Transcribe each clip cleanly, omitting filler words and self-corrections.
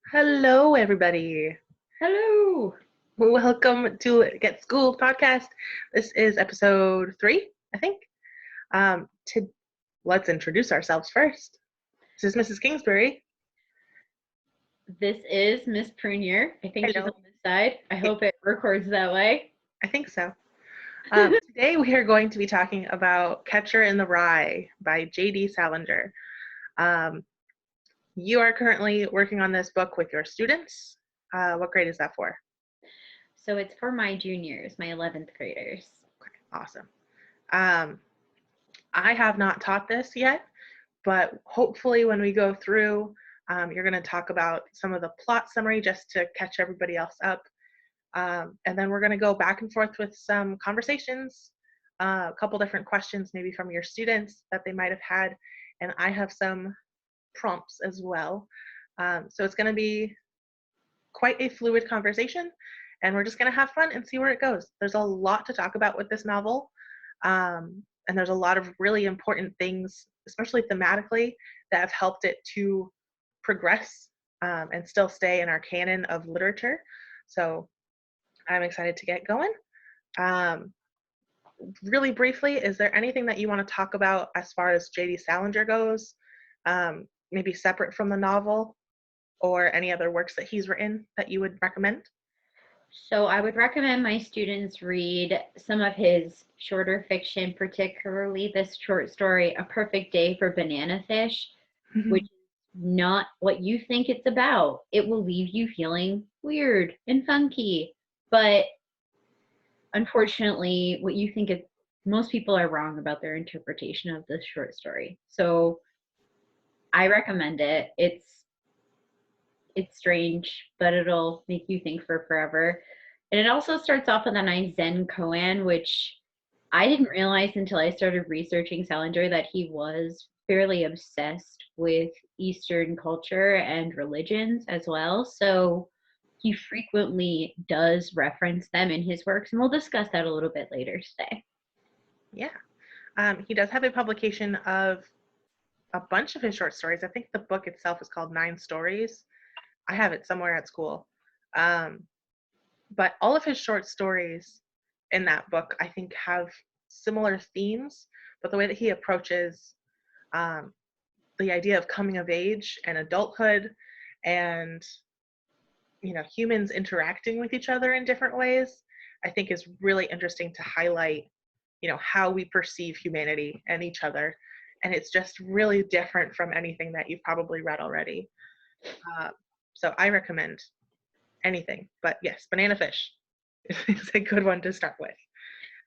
Hello, everybody. Hello. Welcome to Get Schooled podcast. This is episode 3, I think. To Let's introduce ourselves first. This is Mrs. Kingsbury. This is Miss Prunier. I think she's Hello. on this side. I hope it records that way. I think so. Today we are going to be talking about Catcher in the Rye by J.D. Salinger. Um, you are currently working on this book with your students. What grade is that for? So it's for my juniors, my 11th graders. Okay, awesome. I have not taught this yet, but hopefully when we go through, you're going to talk about some of the plot summary just to catch everybody else up. And then we're going to go back and forth with some conversations, a couple different questions maybe from your students that they might have had, and I have some prompts as well. So it's going to be quite a fluid conversation, and we're just going to have fun and see where it goes. There's a lot to talk about with this novel, and there's a lot of really important things, especially thematically, that have helped it to progress and still stay in our canon of literature. So I'm excited to get going. Really briefly, is there anything that you want to talk about as far as J.D. Salinger goes, maybe separate from the novel, or any other works that he's written that you would recommend? So I would recommend my students read some of his shorter fiction, particularly this short story, A Perfect Day for Banana Fish, which is not what you think it's about. It will leave you feeling weird and funky, but unfortunately, what you think is most people are wrong about their interpretation of this short story. So I recommend it. It's strange, but it'll make you think for forever. And it also starts off with a nice Zen koan, which I didn't realize until I started researching Salinger that he was fairly obsessed with Eastern culture and religions as well. So he frequently does reference them in his works, and we'll discuss that a little bit later today. Yeah. He does have a publication of a bunch of his short stories. I think the book itself is called 9 Stories. I have it somewhere at school. But all of his short stories in that book, I think, have similar themes, but the way that he approaches um, the idea of coming of age and adulthood and humans interacting with each other in different ways, I think is really interesting to highlight how we perceive humanity and each other, and it's just really different from anything that you've probably read already. So I recommend anything, but yes, Banana Fish is a good one to start with.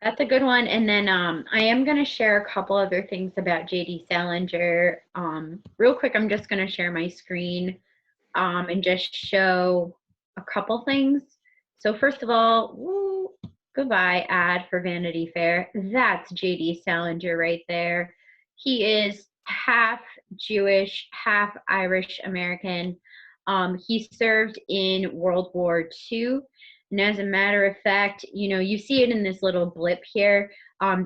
That's a good one. And then I am going to share a couple other things about J.D. Salinger. Real quick, I'm just going to share my screen and just show a couple things. So first of all, woo, goodbye ad for Vanity Fair. That's J.D. Salinger right there. He is half Jewish, half Irish American. He served in World War II. And as a matter of fact, you see it in this little blip here.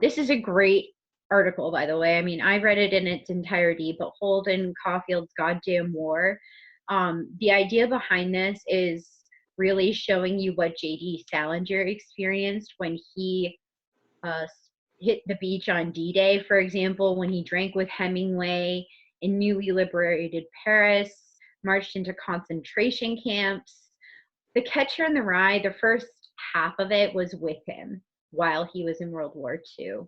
This is a great article, by the way. I mean, I read it in its entirety, but Holden Caulfield's Goddamn War. The idea behind this is really showing you what J.D. Salinger experienced when he hit the beach on D-Day, for example, when he drank with Hemingway in newly liberated Paris, marched into concentration camps. The Catcher in the Rye, the first half of it was with him while he was in World War II.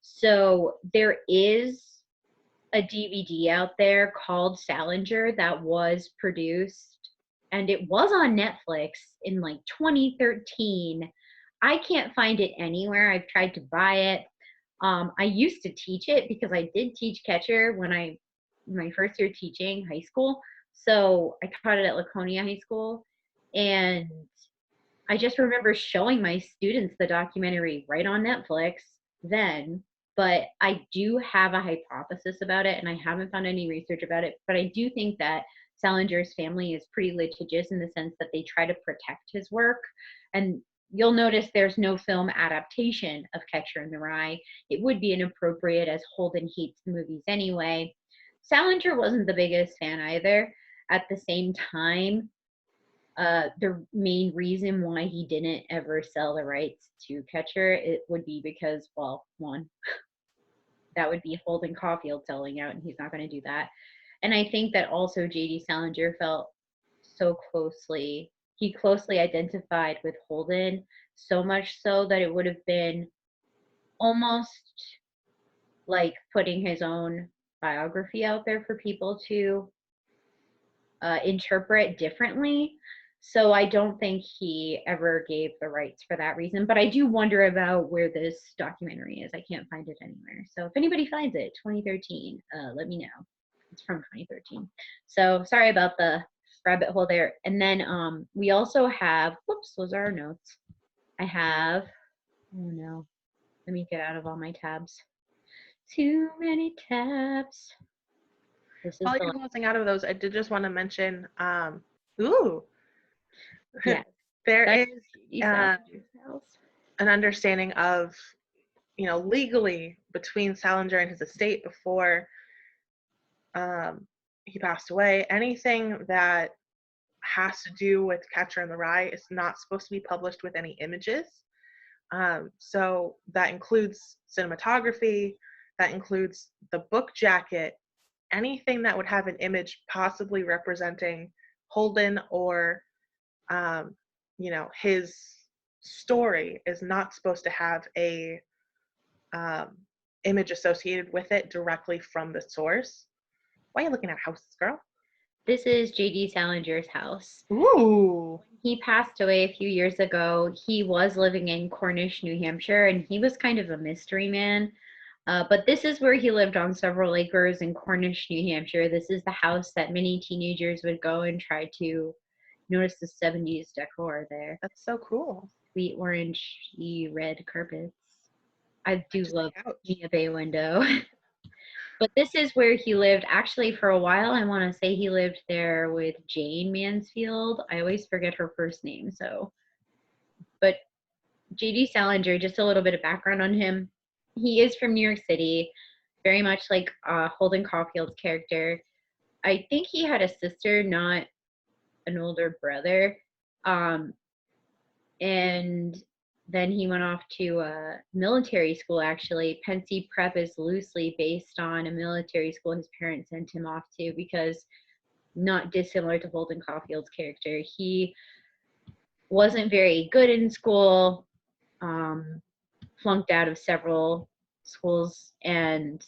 So there is a DVD out there called Salinger that was produced, and it was on Netflix in like 2013. I can't find it anywhere. I've tried to buy it. I used to teach it because I did teach Catcher my first year teaching high school. So I taught it at Laconia High School, and I just remember showing my students the documentary right on Netflix then. But I do have a hypothesis about it, and I haven't found any research about it. But I do think that Salinger's family is pretty litigious in the sense that they try to protect his work. And you'll notice there's no film adaptation of Catcher in the Rye. It would be inappropriate as Holden hates the movies anyway. Salinger wasn't the biggest fan either. at the same time, the main reason why he didn't ever sell the rights to Catcher, it would be because, well, one, that would be Holden Caulfield selling out, and he's not going to do that. And I think that also J.D. Salinger felt he closely identified with Holden, so much so that it would have been almost like putting his own biography out there for people to interpret differently. So I don't think he ever gave the rights for that reason. But I do wonder about where this documentary is. I can't find it anywhere. So if anybody finds it, 2013, let me know. It's from 2013. So sorry about the rabbit hole there. And then we also have, whoops, those are our notes. I have, oh no, let me get out of all my tabs. Too many tabs. This is While you're closing out of those, I did just want to mention, ooh, yeah, there is an an understanding of, legally between Salinger and his estate before he passed away. Anything that has to do with Catcher in the Rye is not supposed to be published with any images. So that includes cinematography, that includes the book jacket, anything that would have an image possibly representing Holden or, his story is not supposed to have a image associated with it directly from the source. Why are you looking at houses, girl? This is J.D. Salinger's house. Ooh. He passed away a few years ago. He was living in Cornish, New Hampshire, and he was kind of a mystery man. But this is where he lived on several acres in Cornish, New Hampshire. This is the house that many teenagers would go and try to notice the 70s decor there. That's so cool. Sweet orangey red carpets. I do love me a bay window. But this is where he lived actually for a while. I want to say he lived there with Jane Mansfield. I always forget her first name. But J.D. Salinger, just a little bit of background on him. He is from New York City, very much like Holden Caulfield's character. I think he had a sister, not an older brother. And then he went off to military school, actually. Pencey Prep is loosely based on a military school his parents sent him off to because, not dissimilar to Holden Caulfield's character, he wasn't very good in school, flunked out of several schools, and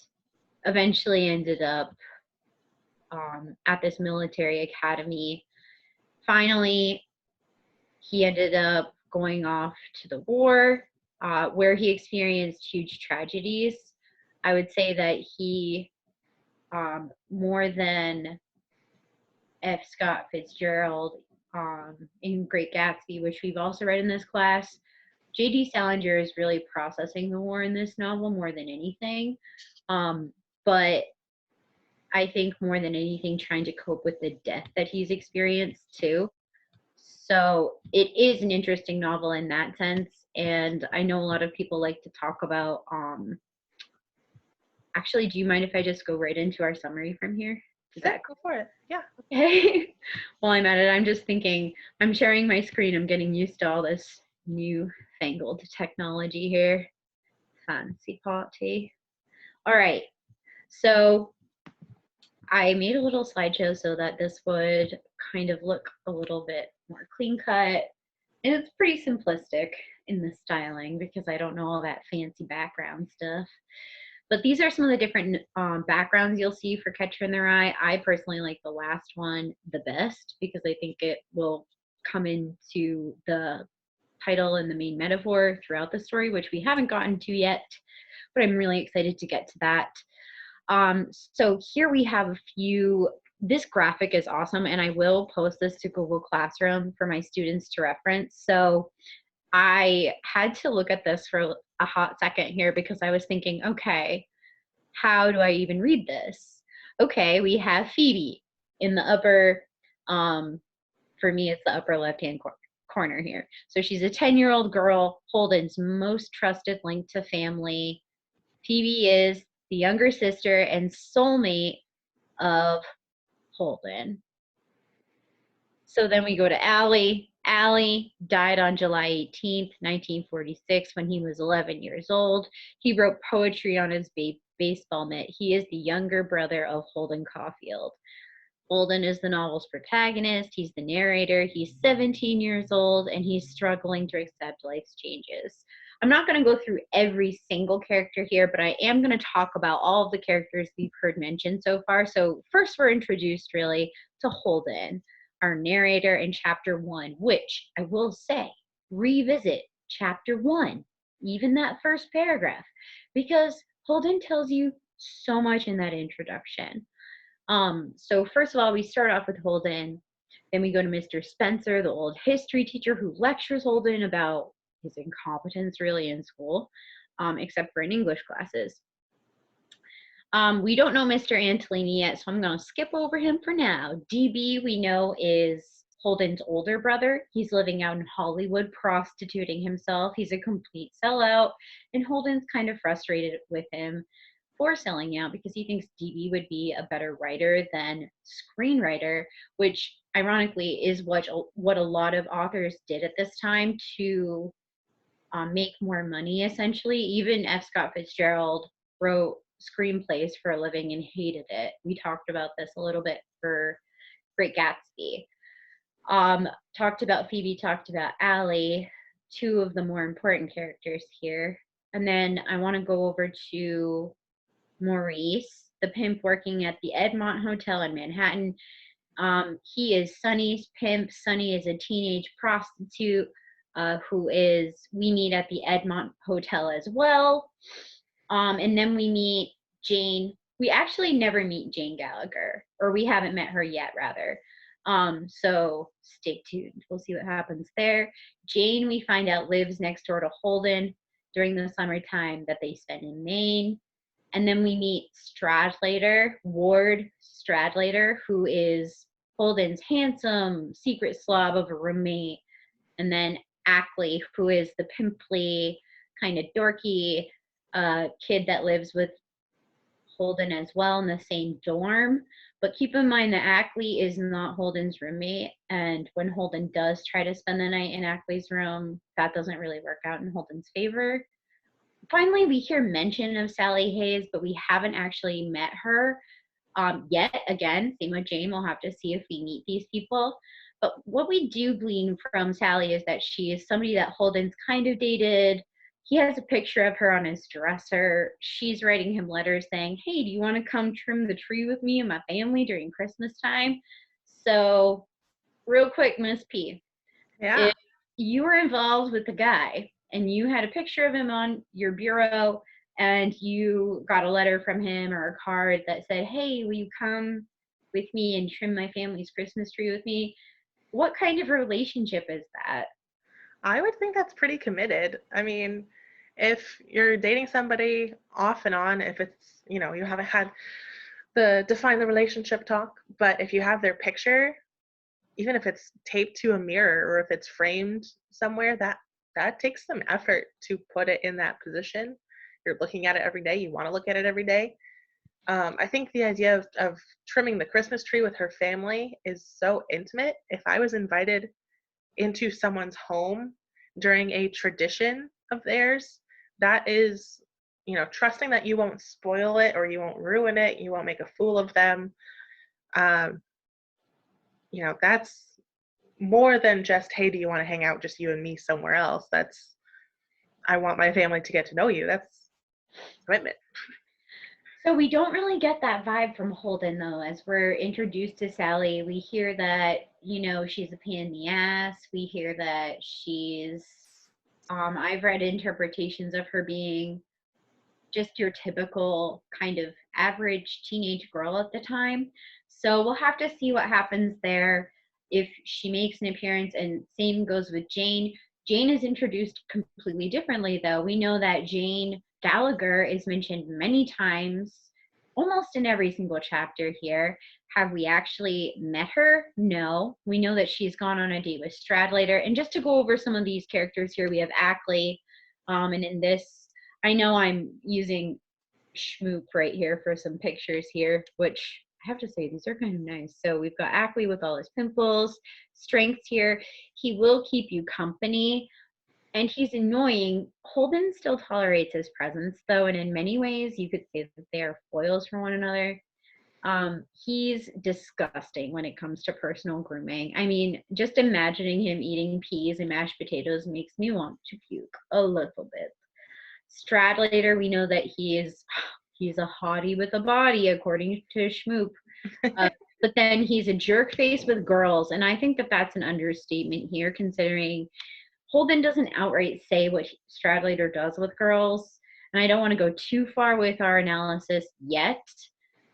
eventually ended up at this military academy. Finally, he ended up going off to the war, where he experienced huge tragedies. I would say that he, more than F. Scott Fitzgerald in Great Gatsby, which we've also read in this class, J.D. Salinger is really processing the war in this novel more than anything. But I think more than anything, trying to cope with the death that he's experienced too. So it is an interesting novel in that sense. And I know a lot of people like to talk about, actually, do you mind if I just go right into our summary from here? Sure, go for it. Yeah. Okay. While I'm at it, I'm just thinking, I'm sharing my screen. I'm getting used to all this newfangled technology here. Fancy party. All right. So I made a little slideshow so that this would kind of look a little bit more clean cut. And it's pretty simplistic in the styling because I don't know all that fancy background stuff. But these are some of the different backgrounds you'll see for Catcher in the Rye. I personally like the last one the best because I think it will come into the title and the main metaphor throughout the story, which we haven't gotten to yet, but I'm really excited to get to that. So here we have a few. This graphic is awesome, and I will post this to Google Classroom for my students to reference. So I had to look at this for a hot second here because I was thinking, okay, how do I even read this? Okay, we have Phoebe in the upper, for me, it's the upper left-hand corner here. So she's a 10-year-old girl, Holden's most trusted link to family. Phoebe is the younger sister and soulmate of Holden. So then we go to Allie. Allie died on July 18th, 1946, when he was 11 years old. He wrote poetry on his baseball mitt. He is the younger brother of Holden Caulfield. Holden is the novel's protagonist. He's the narrator. He's 17 years old, and he's struggling to accept life's changes. I'm not going to go through every single character here, but I am going to talk about all of the characters we've heard mentioned so far. So first, we're introduced really to Holden, our narrator in chapter 1, which I will say, revisit chapter 1, even that first paragraph, because Holden tells you so much in that introduction. So first of all, we start off with Holden, then we go to Mr. Spencer, the old history teacher who lectures Holden about his incompetence really in school, except for in English classes. We don't know Mr. Antolini yet, so I'm going to skip over him for now. DB, we know, is Holden's older brother. He's living out in Hollywood, prostituting himself. He's a complete sellout, and Holden's kind of frustrated with him for selling out because he thinks DB would be a better writer than screenwriter, which ironically is what a lot of authors did at this time to make more money, essentially. Even F. Scott Fitzgerald wrote screenplays for a living and hated it. We talked about this a little bit for Great Gatsby. Talked about Phoebe, talked about Allie, two of the more important characters here. And then I want to go over to Maurice, the pimp working at the Edmont Hotel in Manhattan. He is Sonny's pimp. Sonny is a teenage prostitute who we meet at the Edmont Hotel as well. And then we meet Jane. We actually never meet Jane Gallagher, or we haven't met her yet, rather. So stay tuned. We'll see what happens there. Jane, we find out, lives next door to Holden during the summertime that they spend in Maine. And then we meet Stradlater, Ward Stradlater, who is Holden's handsome secret slob of a roommate. And then Ackley, who is the pimply, kind of dorky kid that lives with Holden as well in the same dorm. But keep in mind that Ackley is not Holden's roommate. And when Holden does try to spend the night in Ackley's room, that doesn't really work out in Holden's favor. Finally, we hear mention of Sally Hayes, but we haven't actually met her yet. Again, same with Jane. We'll have to see if we meet these people. But what we do glean from Sally is that she is somebody that Holden's kind of dated. He has a picture of her on his dresser. She's writing him letters saying, hey, do you want to come trim the tree with me and my family during Christmas time? So real quick, Miss P. Yeah. If you were involved with the guy and you had a picture of him on your bureau and you got a letter from him or a card that said, hey, will you come with me and trim my family's Christmas tree with me? What kind of relationship is that? I would think that's pretty committed. I mean, if you're dating somebody off and on, if it's, you haven't had the define the relationship talk, but if you have their picture, even if it's taped to a mirror or if it's framed somewhere, that takes some effort to put it in that position. You're looking at it every day. You want to look at it every day. I think the idea of trimming the Christmas tree with her family is so intimate. If I was invited into someone's home during a tradition of theirs, that is, trusting that you won't spoil it or you won't ruin it, you won't make a fool of them. That's more than just, hey, do you want to hang out just you and me somewhere else? That's, I want my family to get to know you. That's commitment. So we don't really get that vibe from Holden, though. As we're introduced to Sally, we hear that, she's a pain in the ass. We hear that she's, I've read interpretations of her being just your typical kind of average teenage girl at the time. So we'll have to see what happens there if she makes an appearance, and same goes with Jane. Jane is introduced completely differently, though. We know that Jane Gallagher is mentioned many times, almost in every single chapter here. Have we actually met her? No. We know that she's gone on a date with Stradlater. And just to go over some of these characters here, we have Ackley. And in this, I know I'm using Schmoop right here for some pictures here, which I have to say, these are kind of nice. So we've got Ackley with all his pimples, strengths here. He will keep you company, and he's annoying. Holden still tolerates his presence, though, and in many ways, you could say that they are foils for one another. He's disgusting when it comes to personal grooming. I mean, just imagining him eating peas and mashed potatoes makes me want to puke a little bit. Stradlater, we know that he's a hottie with a body, according to Schmoop. But then he's a jerk face with girls, and I think that that's an understatement here, considering Holden doesn't outright say what Stradlater does with girls, and I don't want to go too far with our analysis yet.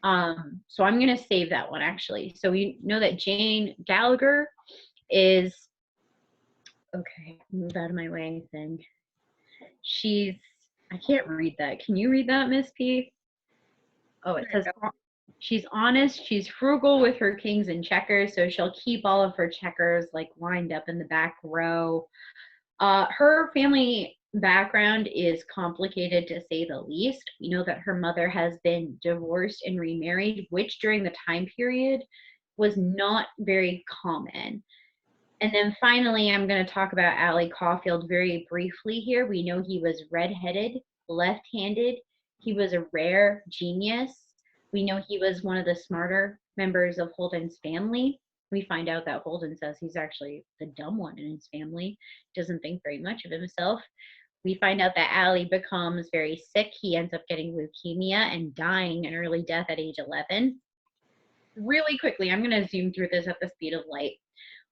So I'm going to save that one, actually. So we know that Jane Gallagher is, okay, move out of my way thing. I can't read that. Can you read that, Miss P? Oh, it says she's honest, she's frugal with her kings and checkers, so she'll keep all of her checkers like lined up in the back row. Her family background is complicated, to say the least. We know that her mother has been divorced and remarried, which during the time period was not very common. And then finally, I'm going to talk about Allie Caulfield very briefly here. We know he was redheaded, left-handed. He was a rare genius. We know he was one of the smarter members of Holden's family. We find out that Holden says he's actually the dumb one in his family, doesn't think very much of himself. We find out that Allie becomes very sick. He ends up getting leukemia and dying an early death at age 11. Really quickly, I'm going to zoom through this at the speed of light.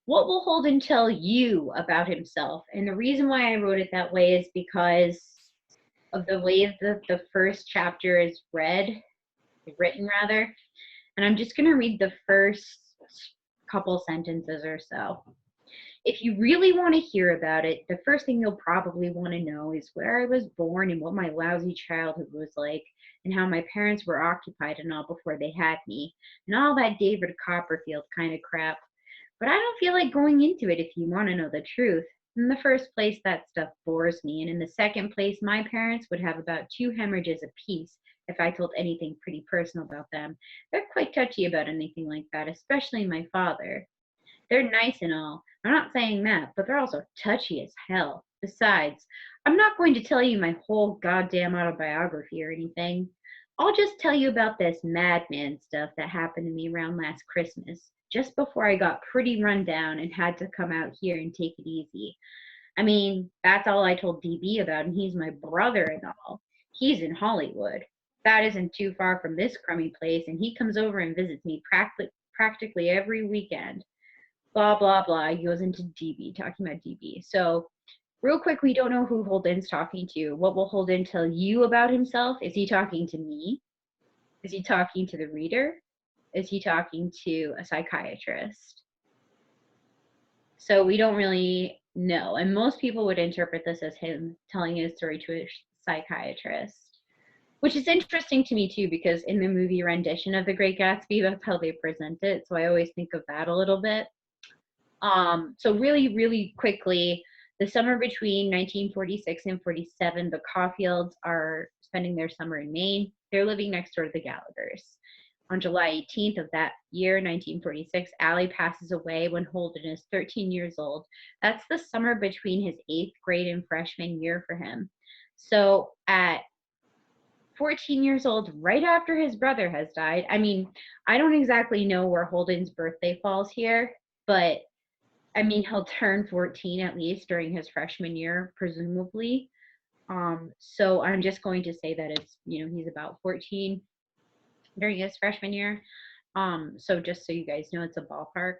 What will Holden tell you about himself? And the reason why I wrote it that way is because of the way that the first chapter is written rather. And I'm just going to read the first couple sentences or so. If you really want to hear about it, the first thing you'll probably want to know is where I was born and what my lousy childhood was like, and how my parents were occupied and all before they had me, and all that David Copperfield kind of crap. But I don't feel like going into it if you want to know the truth. In the first place, that stuff bores me, and in the second place, my parents would have about 2 hemorrhages apiece if I told anything pretty personal about them. They're quite touchy about anything like that, especially my father. They're nice and all. I'm not saying that, but they're also touchy as hell. Besides, I'm not going to tell you my whole goddamn autobiography or anything. I'll just tell you about this madman stuff that happened to me around last Christmas, just before I got pretty run down and had to come out here and take it easy. I mean, that's all I told DB about, and he's my brother and all. He's in Hollywood. That isn't too far from this crummy place, and he comes over and visits me practically every weekend. Blah, blah, blah. He goes into DB, talking about DB. So real quick, we don't know who Holden's talking to. What will Holden tell you about himself? Is he talking to me? Is he talking to the reader? Is he talking to a psychiatrist? So we don't really know. And most people would interpret this as him telling his story to a psychiatrist, which is interesting to me too, because in the movie rendition of The Great Gatsby, that's how they present it. So I always think of that a little bit. So really, really quickly, the summer between 1946 and 47, the Caulfields are spending their summer in Maine. They're living next door to the Gallaghers. On July 18th of that year, 1946, Allie passes away when Holden is 13 years old. That's the summer between his 8th grade and freshman year for him. So at 14 years old, right after his brother has died, I mean, I don't exactly know where Holden's birthday falls here, but I mean, he'll turn 14 at least during his freshman year, presumably. So I'm just going to say that it's, he's about 14 during his freshman year. So just so you guys know, it's a ballpark.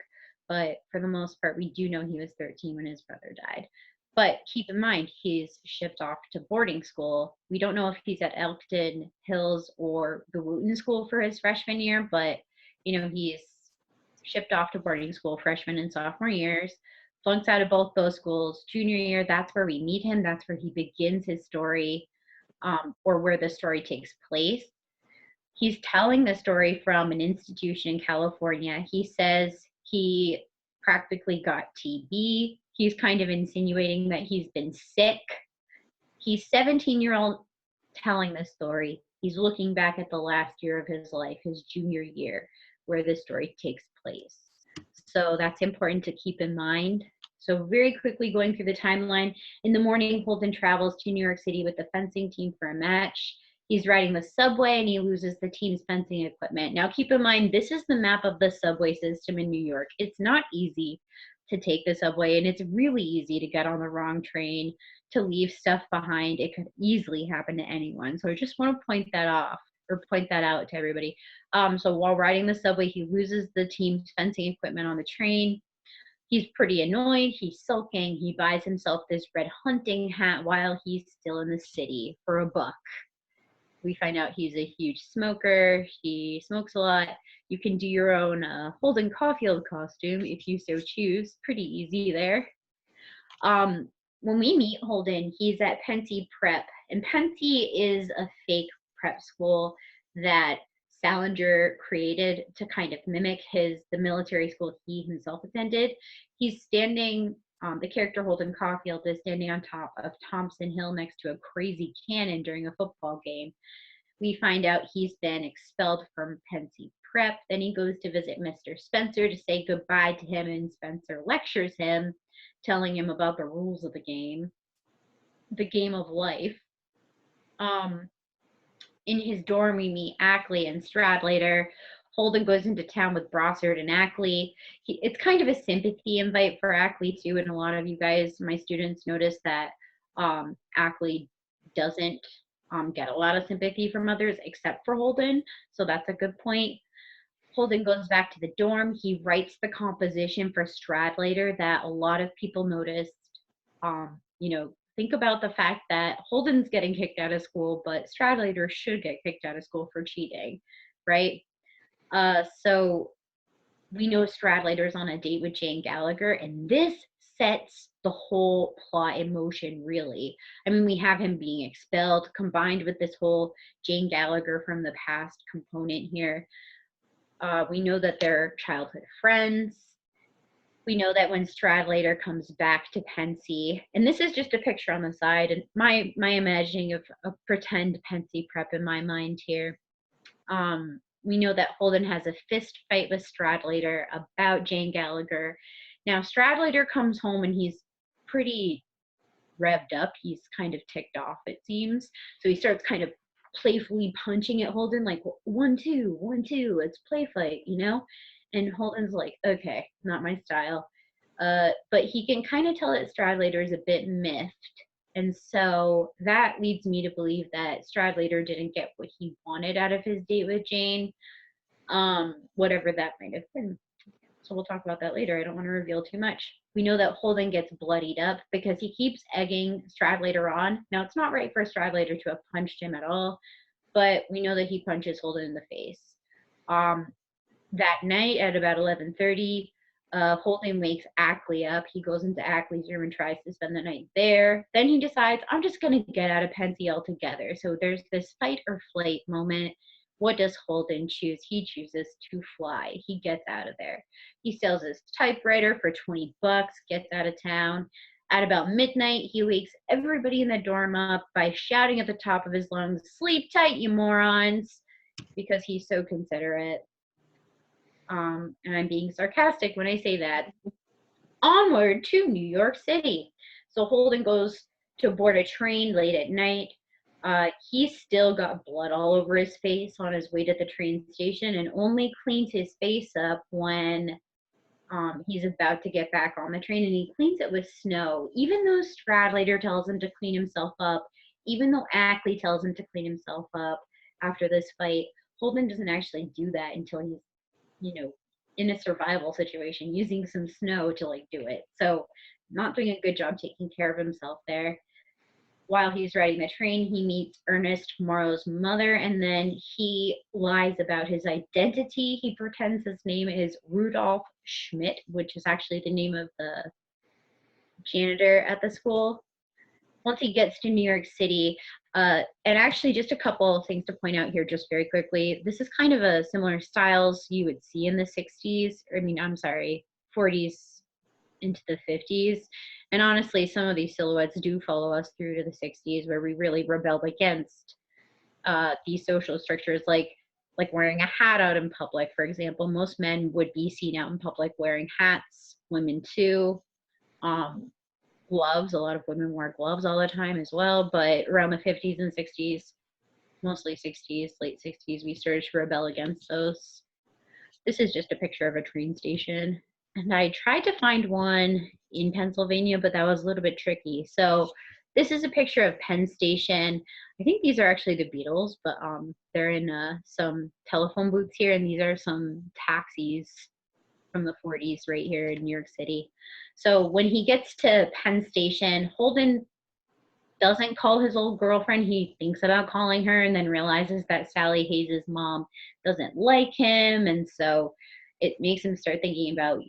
But for the most part, we do know he was 13 when his brother died. But keep in mind, he's shipped off to boarding school. We don't know if he's at Elkton Hills or the Wooten School for his freshman year, but, he's shipped off to boarding school freshman and sophomore years, flunks out of both those schools. Junior year, that's where we meet him. That's where he begins his story, or where the story takes place. He's telling the story from an institution in California. He says he practically got TB. He's kind of insinuating that he's been sick. He's 17-year-old telling this story. He's looking back at the last year of his life, his junior year. where the story takes place. So that's important to keep in mind. So very quickly going through the timeline, in the morning, Holden travels to New York City with the fencing team for a match. He's riding the subway and he loses the team's fencing equipment. Now keep in mind, this is the map of the subway system in New York. It's not easy to take the subway, and it's really easy to get on the wrong train, to leave stuff behind. It could easily happen to anyone. So I just want to point that out to everybody. So while riding the subway, he loses the team's fencing equipment on the train. He's pretty annoyed. He's sulking. He buys himself this red hunting hat while he's still in the city for $1. We find out he's a huge smoker. He smokes a lot. You can do your own Holden Caulfield costume if you so choose. Pretty easy there. When we meet Holden, he's at Pencey Prep, and Pencey is a fake prep school that Salinger created to kind of mimic the military school he himself attended. He's standing, the character Holden Caulfield is standing on top of Thompson Hill next to a crazy cannon during a football game. We find out he's been expelled from Pencey Prep. Then he goes to visit Mr. Spencer to say goodbye to him, and Spencer lectures him, telling him about the rules of the game of life. In his dorm, we meet Ackley and Stradlater. Holden goes into town with Brossard and Ackley. It's kind of a sympathy invite for Ackley too, and a lot of you guys, my students, notice that Ackley doesn't get a lot of sympathy from others except for Holden, so that's a good point. Holden goes back to the dorm. He writes the composition for Stradlater that a lot of people noticed. Think about the fact that Holden's getting kicked out of school, but Stradlater should get kicked out of school for cheating, right? So we know Stradlater's on a date with Jane Gallagher, and this sets the whole plot in motion, really. I mean, we have him being expelled, combined with this whole Jane Gallagher from the past component here. We know that they're childhood friends. We know that when Stradlater comes back to Pencey, and this is just a picture on the side, and my imagining of a pretend Pencey Prep in my mind here. We know that Holden has a fist fight with Stradlater about Jane Gallagher. Now, Stradlater comes home and he's pretty revved up. He's kind of ticked off, it seems. So he starts kind of playfully punching at Holden, like, 1, 2, 1, 2, let's play fight, And Holden's like, okay, not my style. But he can kind of tell that Stradlater is a bit miffed. And so that leads me to believe that Stradlater didn't get what he wanted out of his date with Jane, whatever that might have been. So we'll talk about that later. I don't want to reveal too much. We know that Holden gets bloodied up because he keeps egging Stradlater on. Now, it's not right for Stradlater to have punched him at all, but we know that he punches Holden in the face. That night at about 11:30, Holden wakes Ackley up. He goes into Ackley's room and tries to spend the night there. Then he decides, I'm just going to get out of Pencey altogether. So there's this fight or flight moment. What does Holden choose? He chooses to fly. He gets out of there. He sells his typewriter for $20, gets out of town. At about midnight, he wakes everybody in the dorm up by shouting at the top of his lungs, "Sleep tight, you morons," because he's so considerate. And I'm being sarcastic when I say that. Onward to New York City. So Holden goes to board a train late at night. He's still got blood all over his face on his way to the train station, and only cleans his face up when he's about to get back on the train, and he cleans it with snow. Even though Stradlater tells him to clean himself up, even though Ackley tells him to clean himself up after this fight, Holden doesn't actually do that until he's in a survival situation, using some snow to do it. So not doing a good job taking care of himself there. While he's riding the train, he meets Ernest Morrow's mother, and then he lies about his identity. He pretends his name is Rudolph Schmidt, which is actually the name of the janitor at the school. Once he gets to New York City, and actually just a couple of things to point out here just very quickly. This is kind of a similar styles you would see in the 40s into the 50s. And honestly, some of these silhouettes do follow us through to the 60s, where we really rebelled against these social structures. Like like wearing a hat out in public, for example. Most men would be seen out in public wearing hats, women too. Gloves, a lot of women wear gloves all the time as well, but around the 50s and 60s, mostly 60s, late 60s, we started to rebel against those. This is just a picture of a train station. And I tried to find one in Pennsylvania, but that was a little bit tricky. So this is a picture of Penn Station. I think these are actually the Beatles, but they're in some telephone booths here, and these are some taxis from the 40s right here in New York City. So when he gets to Penn Station, Holden doesn't call his old girlfriend. He thinks about calling her and then realizes that Sally Hayes's mom doesn't like him. And so it makes him start thinking about,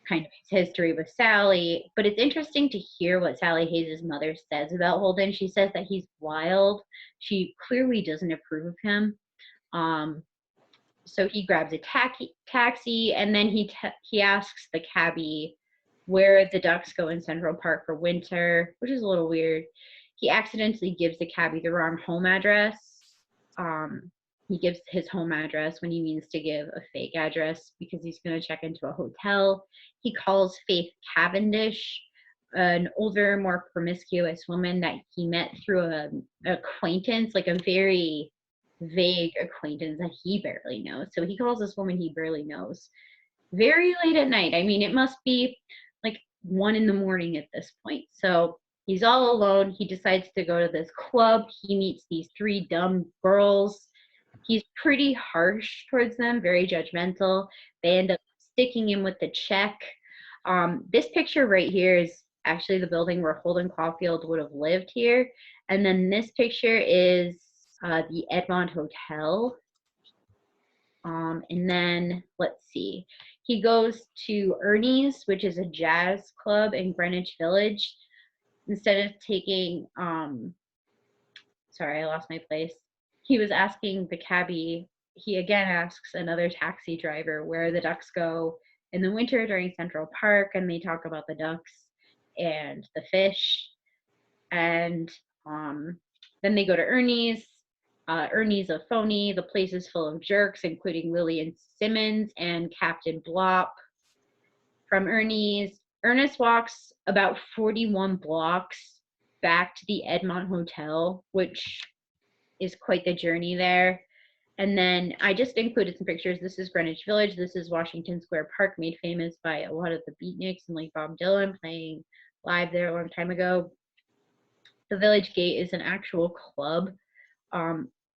kind of his history with Sally. But it's interesting to hear what Sally Hayes's mother says about Holden. She says that he's wild. She clearly doesn't approve of him. So he grabs a taxi, and then he asks the cabbie where the ducks go in Central Park for winter, which is a little weird. He accidentally gives the cabbie the wrong home address. He gives his home address when he means to give a fake address because he's going to check into a hotel. He calls Faith Cavendish, an older, more promiscuous woman that he met through an acquaintance, like a very vague acquaintance that he barely knows. So he calls this woman he barely knows very late at night. I mean, it must be like 1 a.m. at this point. So he's all alone. He decides to go to this club. He meets these 3 dumb girls. He's pretty harsh towards them, very judgmental. They end up sticking him with the check. This picture right here is actually the building where Holden Caulfield would have lived here. And then this picture is the Edmond Hotel. And then let's see, he goes to Ernie's, which is a jazz club in Greenwich Village. Instead of taking, sorry, I lost my place. He was asking the cabbie, he again asks another taxi driver where the ducks go in the winter during Central Park, and they talk about the ducks and the fish. And then they go to Ernie's. Ernie's a phony. The place is full of jerks, including Lillian Simmons and Captain Blop. From Ernie's, Ernest walks about 41 blocks back to the Edmond Hotel, which is quite the journey there. And then I just included some pictures. This is Greenwich Village. This is Washington Square Park, made famous by a lot of the beatniks and like Bob Dylan playing live there a long time ago. The Village Gate is an actual club.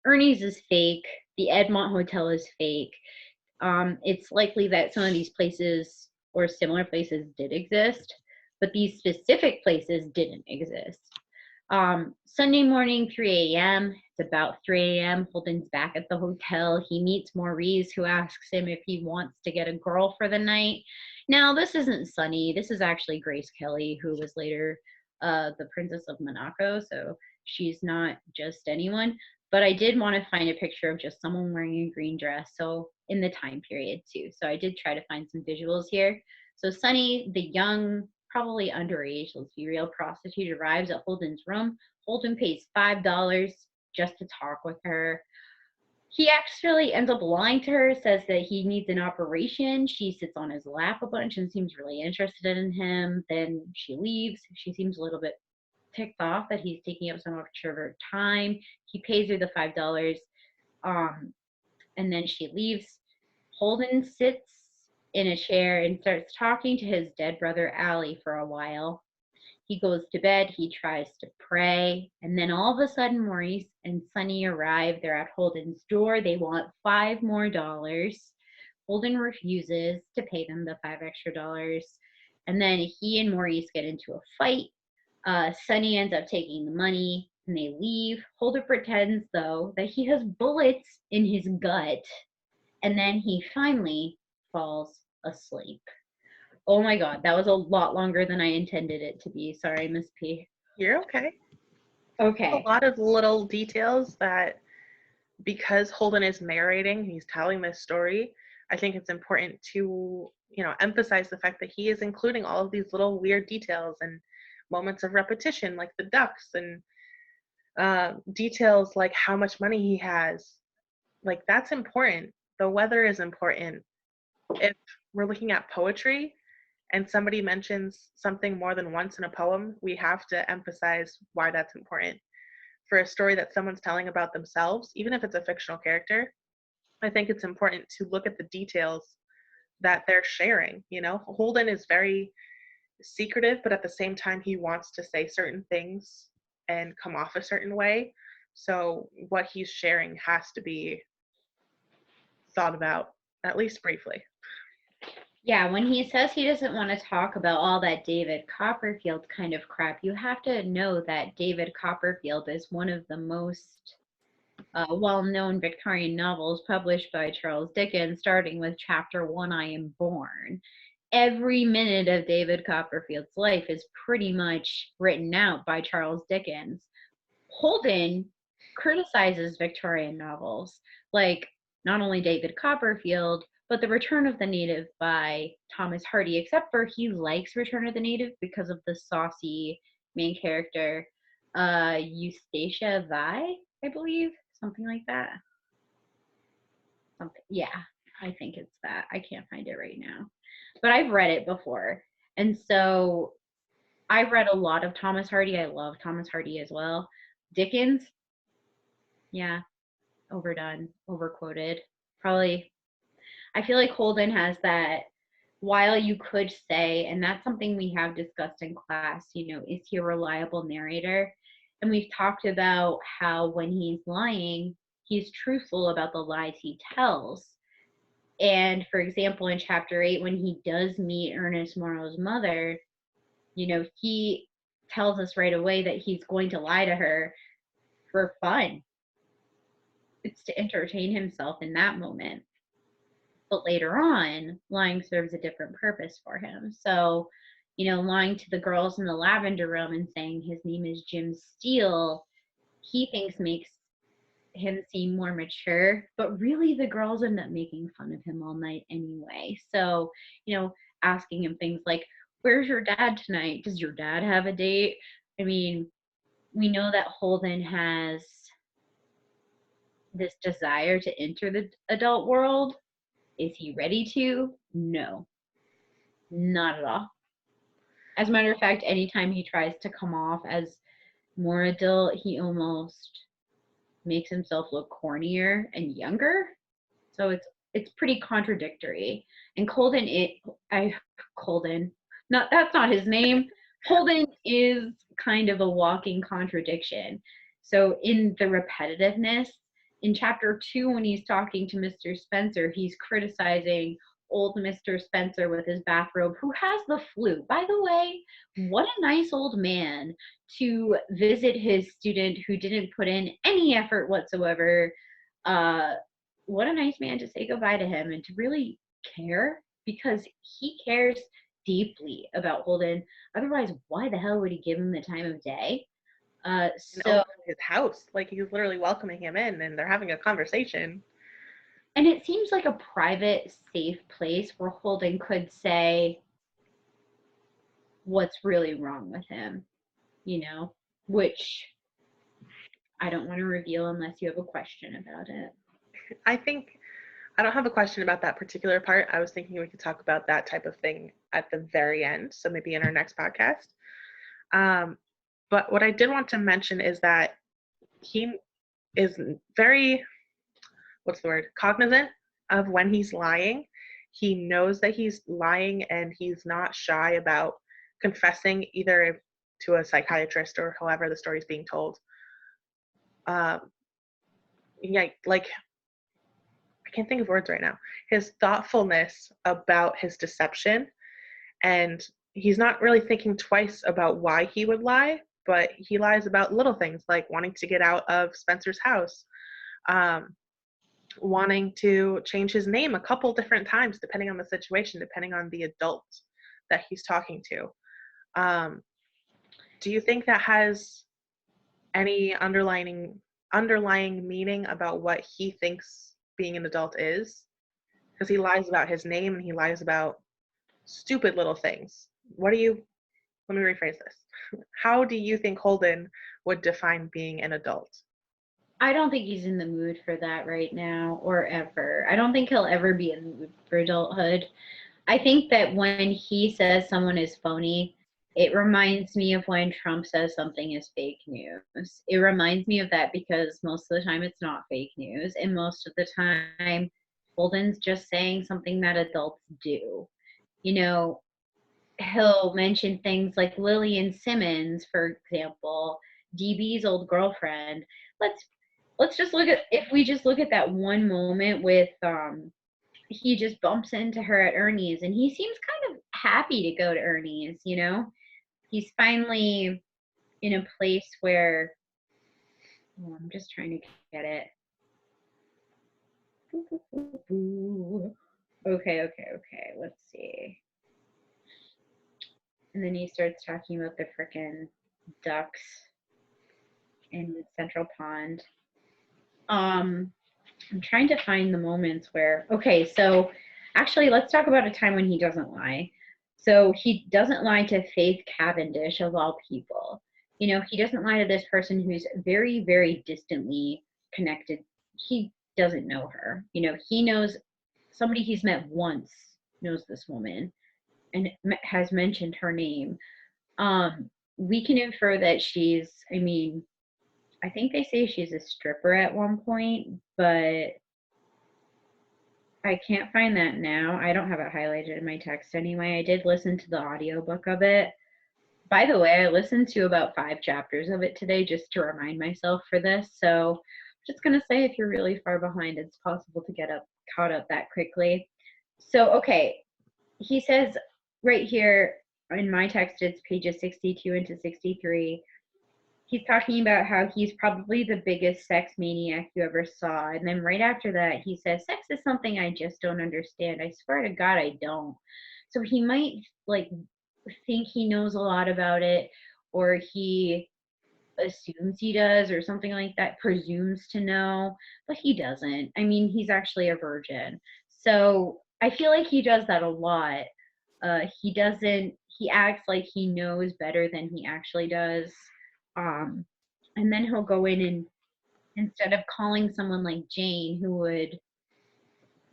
Ernie's is fake. The Edmond Hotel is fake. It's likely that some of these places or similar places did exist, but these specific places didn't exist. Sunday morning, 3 a.m. It's about 3 a.m. Holden's back at the hotel. He meets Maurice, who asks him if he wants to get a girl for the night. Now, this isn't Sunny. This is actually Grace Kelly, who was later the Princess of Monaco. So she's not just anyone. But I did want to find a picture of just someone wearing a green dress. So in the time period too. So I did try to find some visuals here. So Sunny, the young, probably underage, let's be real, prostitute arrives at Holden's room. Holden pays $5 just to talk with her. He actually ends up lying to her, says that he needs an operation. She sits on his lap a bunch and seems really interested in him. Then she leaves. She seems a little bit ticked off that he's taking up so much of her time. He pays her the $5, and then she leaves. Holden sits in a chair and starts talking to his dead brother Allie for a while. He goes to bed, he tries to pray, and then all of a sudden Maurice and Sunny arrive. They're at Holden's door. They want $5 more. Holden refuses to pay them the $5 extra, and then he and Maurice get into a fight. Sunny ends up taking the money and they leave. Holden pretends, though, that he has bullets in his gut, and then he finally falls asleep. Oh my God, that was a lot longer than I intended it to be. Sorry, Miss P. You're okay. Okay. A lot of little details that, because Holden is narrating, he's telling this story, I think it's important to, emphasize the fact that he is including all of these little weird details and moments of repetition, like the ducks, and details like how much money he has. like that's important. The weather is important. If we're looking at poetry and somebody mentions something more than once in a poem, we have to emphasize why that's important. For a story that someone's telling about themselves, even if it's a fictional character, I think it's important to look at the details that they're sharing. You know, Holden is very secretive, but at the same time, he wants to say certain things and come off a certain way. So what he's sharing has to be thought about, at least briefly. Yeah, when he says he doesn't want to talk about all that David Copperfield kind of crap, you have to know that David Copperfield is one of the most well-known Victorian novels published by Charles Dickens, starting with chapter 1, I Am Born. Every minute of David Copperfield's life is pretty much written out by Charles Dickens. Holden criticizes Victorian novels, like not only David Copperfield, but The Return of the Native by Thomas Hardy, except for he likes Return of the Native because of the saucy main character, Eustacia Vi, I believe, something like that. Something, yeah, I think it's that. I can't find it right now, but I've read it before, and so I've read a lot of Thomas Hardy. I love Thomas Hardy as well. Dickens, yeah, overdone, overquoted. Probably, I feel like Holden has that, while you could say, and that's something we have discussed in class, is he a reliable narrator? And we've talked about how when he's lying, he's truthful about the lies he tells. And for example, in chapter 8, when he does meet Ernest Morrow's mother, he tells us right away that he's going to lie to her for fun. It's to entertain himself in that moment. But later on, lying serves a different purpose for him. So, lying to the girls in the lavender room and saying his name is Jim Steele, he thinks makes him seem more mature, but really the girls end up making fun of him all night anyway. So, asking him things like, where's your dad tonight? Does your dad have a date? I mean, we know that Holden has this desire to enter the adult world. Is he ready to? No, not at all. As a matter of fact, anytime he tries to come off as more adult, he almost makes himself look cornier and younger. So it's pretty contradictory. And Colden, that's not his name. Holden is kind of a walking contradiction. So in the repetitiveness, in chapter 2, when he's talking to Mr. Spencer, he's criticizing old Mr. Spencer with his bathrobe, who has the flu. By the way, what a nice old man to visit his student who didn't put in any effort whatsoever. What a nice man to say goodbye to him and to really care, because he cares deeply about Holden. Otherwise, why the hell would he give him the time of day? So his house, like he's literally welcoming him in and they're having a conversation. And it seems like a private, safe place where Holden could say what's really wrong with him, which I don't want to reveal unless you have a question about it. I don't have a question about that particular part. I was thinking we could talk about that type of thing at the very end, so maybe in our next podcast. But what I did want to mention is that he is very, cognizant of when he's lying. He knows that he's lying and he's not shy about confessing either to a psychiatrist or however the story is being told. Yeah, like I can't think of words right now. His thoughtfulness about his deception, and he's not really thinking twice about why he would lie, but he lies about little things like wanting to get out of Spencer's house, wanting to change his name a couple different times, depending on the situation, depending on the adult that he's talking to. Do you think that has any underlying meaning about what he thinks being an adult is? Because he lies about his name and he lies about stupid little things. Let me rephrase this. How do you think Holden would define being an adult? I don't think he's in the mood for that right now or ever. I don't think he'll ever be in the mood for adulthood. I think that when he says someone is phony, it reminds me of when Trump says something is fake news. It reminds me of that because most of the time it's not fake news, and most of the time Holden's just saying something that adults do. You know, he'll mention things like Lillian Simmons, for example, DB's old girlfriend. Let's let's just look at if we just look at that one moment with he just bumps into her at Ernie's and he seems kind of happy to go to Ernie's, you know? He's finally in a place where oh, I'm just trying to get it. Okay. Let's see. And then he starts talking about the frickin' ducks in Central Pond. I'm trying to find the moments where okay, so actually let's talk about a time when he doesn't lie. So he doesn't lie to Faith Cavendish of all people. You know, he doesn't lie to this person who's very, very distantly connected. He doesn't know her. You know, he knows somebody he's met once knows this woman and has mentioned her name. We can infer that she's, I mean, I think they say she's a stripper at one point, but I can't find that now. I don't have it highlighted in my text anyway. I did listen to the audiobook of it. By the way, I listened to about 5 chapters of it today just to remind myself for this. So I'm just going to say if you're really far behind, it's possible to get caught up that quickly. So, okay, he says right here in my text, it's pages 62 into 63. He's talking about how he's probably the biggest sex maniac you ever saw. And then right after that, he says, sex is something I just don't understand. I swear to God, I don't. So he might like think he knows a lot about it, or he assumes he does, or something like that, presumes to know, but he doesn't. I mean, he's actually a virgin. So I feel like he does that a lot. He acts like he knows better than he actually does. Um, and then he'll go in and instead of calling someone like Jane, who would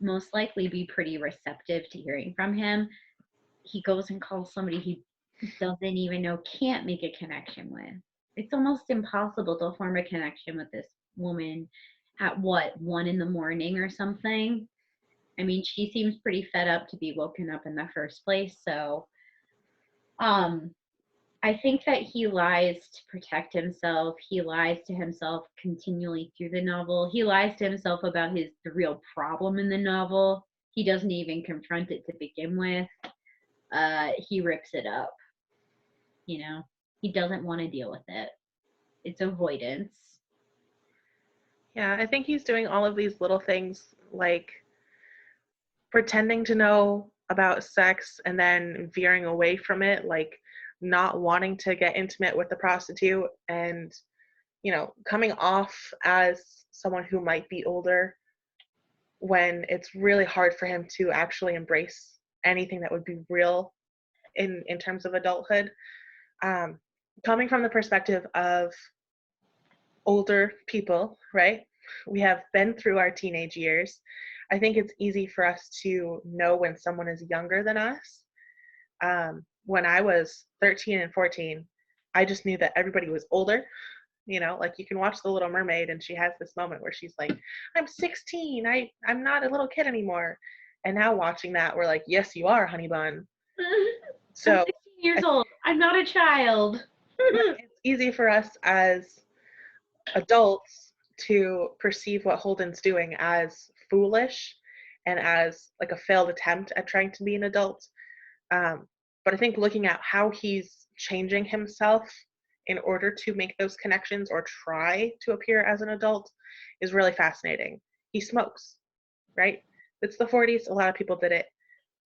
most likely be pretty receptive to hearing from him, he goes and calls somebody he doesn't even know, can't make a connection with. It's almost impossible to form a connection with this woman at what, 1 a.m. or something. I mean, she seems pretty fed up to be woken up in the first place. So I think that he lies to protect himself. He lies to himself continually through the novel. He lies to himself about the real problem in the novel. He doesn't even confront it to begin with. He rips it up. You know, he doesn't want to deal with it. It's avoidance. Yeah, I think he's doing all of these little things like pretending to know about sex and then veering away from it, like not wanting to get intimate with the prostitute and, you know, coming off as someone who might be older when it's really hard for him to actually embrace anything that would be real in terms of adulthood. Coming from the perspective of older people, right? We have been through our teenage years. I think it's easy for us to know when someone is younger than us. When I was 13 and 14, I just knew that everybody was older. You know, like you can watch The Little Mermaid and she has this moment where she's like, I'm 16. I'm not a little kid anymore. And now watching that, we're like, yes, you are, honey bun. So I'm 16 years old. I'm not a child. it's easy for us as adults to perceive what Holden's doing as foolish and as like a failed attempt at trying to be an adult. But I think looking at how he's changing himself in order to make those connections or try to appear as an adult is really fascinating. He smokes, right? It's the 40s. A lot of people did it.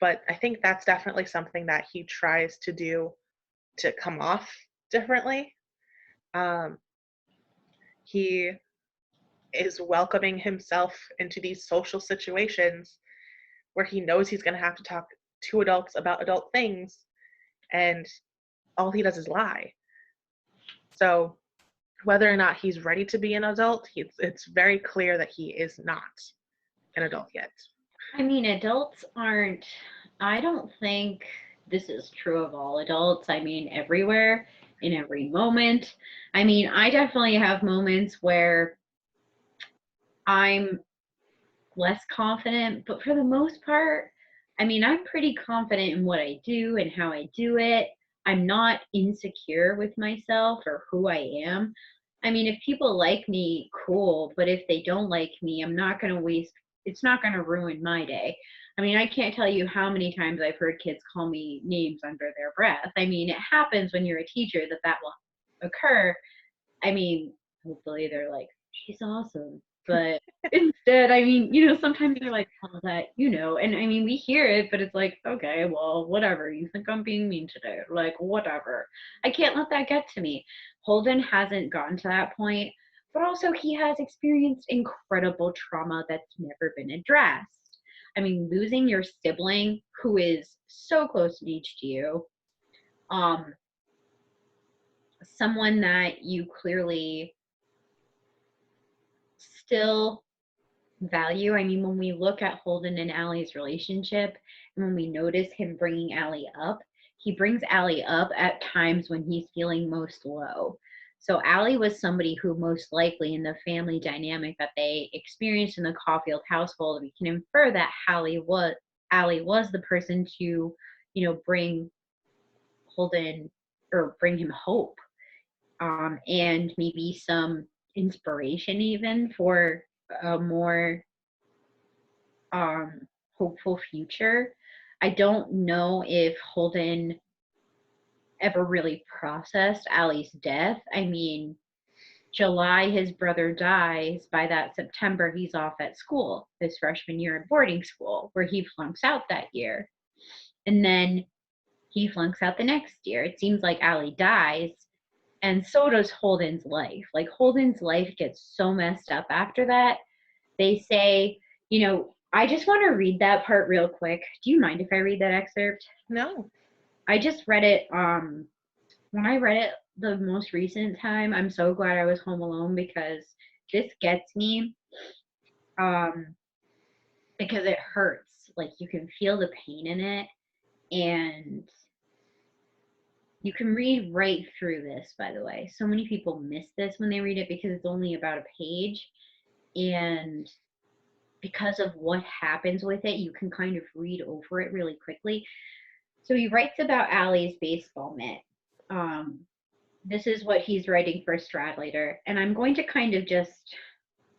But I think that's definitely something that he tries to do to come off differently. He is welcoming himself into these social situations where he knows he's going to have to talk to adults about adult things, and all he does is lie. So whether or not he's ready to be an adult, it's very clear that he is not an adult yet. I mean, adults aren't, I don't think this is true of all adults. I mean, everywhere, in every moment. I mean, I definitely have moments where I'm less confident, but for the most part, I mean, I'm pretty confident in what I do and how I do it. I'm not insecure with myself or who I am. I mean, if people like me, cool, but if they don't like me, I'm not going to waste, it's not going to ruin my day. I mean, I can't tell you how many times I've heard kids call me names under their breath. I mean, it happens when you're a teacher that will occur. I mean, hopefully they're like, she's awesome. But instead, I mean, sometimes they're like, oh, that, and I mean, we hear it, but it's like, okay, well, whatever. You think I'm being mean today. Like, whatever. I can't let that get to me. Holden hasn't gotten to that point, but also he has experienced incredible trauma that's never been addressed. I mean, losing your sibling who is so close in age to you, someone that you clearly still value. I mean, when we look at Holden and Allie's relationship, and when we notice him bringing Allie up, he brings Allie up at times when he's feeling most low. So Allie was somebody who most likely in the family dynamic that they experienced in the Caulfield household, we can infer that Allie was the person to, bring Holden or bring him hope, and maybe some inspiration even for a more hopeful future. I don't know if Holden ever really processed Allie's death. I mean, July, his brother dies. By that September, he's off at school, his freshman year in boarding school, where he flunks out that year. And then he flunks out the next year. It seems like Allie dies, and so does Holden's life. Like, Holden's life gets so messed up after that. They say, I just want to read that part real quick. Do you mind if I read that excerpt? No. I just read it when I read it the most recent time. I'm so glad I was home alone because this gets me because it hurts. Like, you can feel the pain in it, and you can read right through this, by the way. So many people miss this when they read it because it's only about a page, and because of what happens with it, you can kind of read over it really quickly. So he writes about Allie's baseball mitt. This is what he's writing for Stradlater, and I'm going to kind of just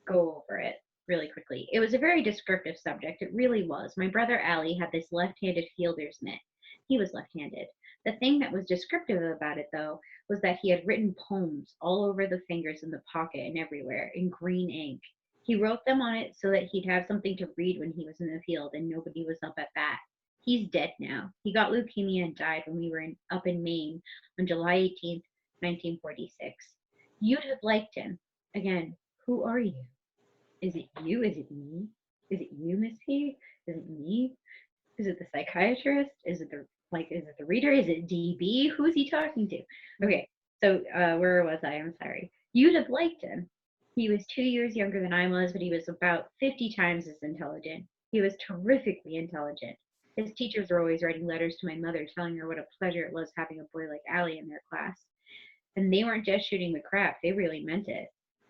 go over it really quickly. It was a very descriptive subject. It really was. My brother Allie had this left-handed fielder's mitt. He was left-handed. The thing that was descriptive about it, though, was that he had written poems all over the fingers in the pocket and everywhere in green ink. He wrote them on it so that he'd have something to read when he was in the field and nobody was up at bat. He's dead now. He got leukemia and died when we were up in Maine on July 18th, 1946. You'd have liked him. Again, who are you? Is it you? Is it me? Is it you, Miss P? Is it me? Is it the psychiatrist? Is it the reader? Is it DB? Who's he talking to? Okay, so where was I? I'm sorry. You'd have liked him. He was 2 years younger than I was, but he was about 50 times as intelligent. He was terrifically intelligent. His teachers were always writing letters to my mother telling her what a pleasure it was having a boy like Allie in their class. And they weren't just shooting the crap, they really meant it.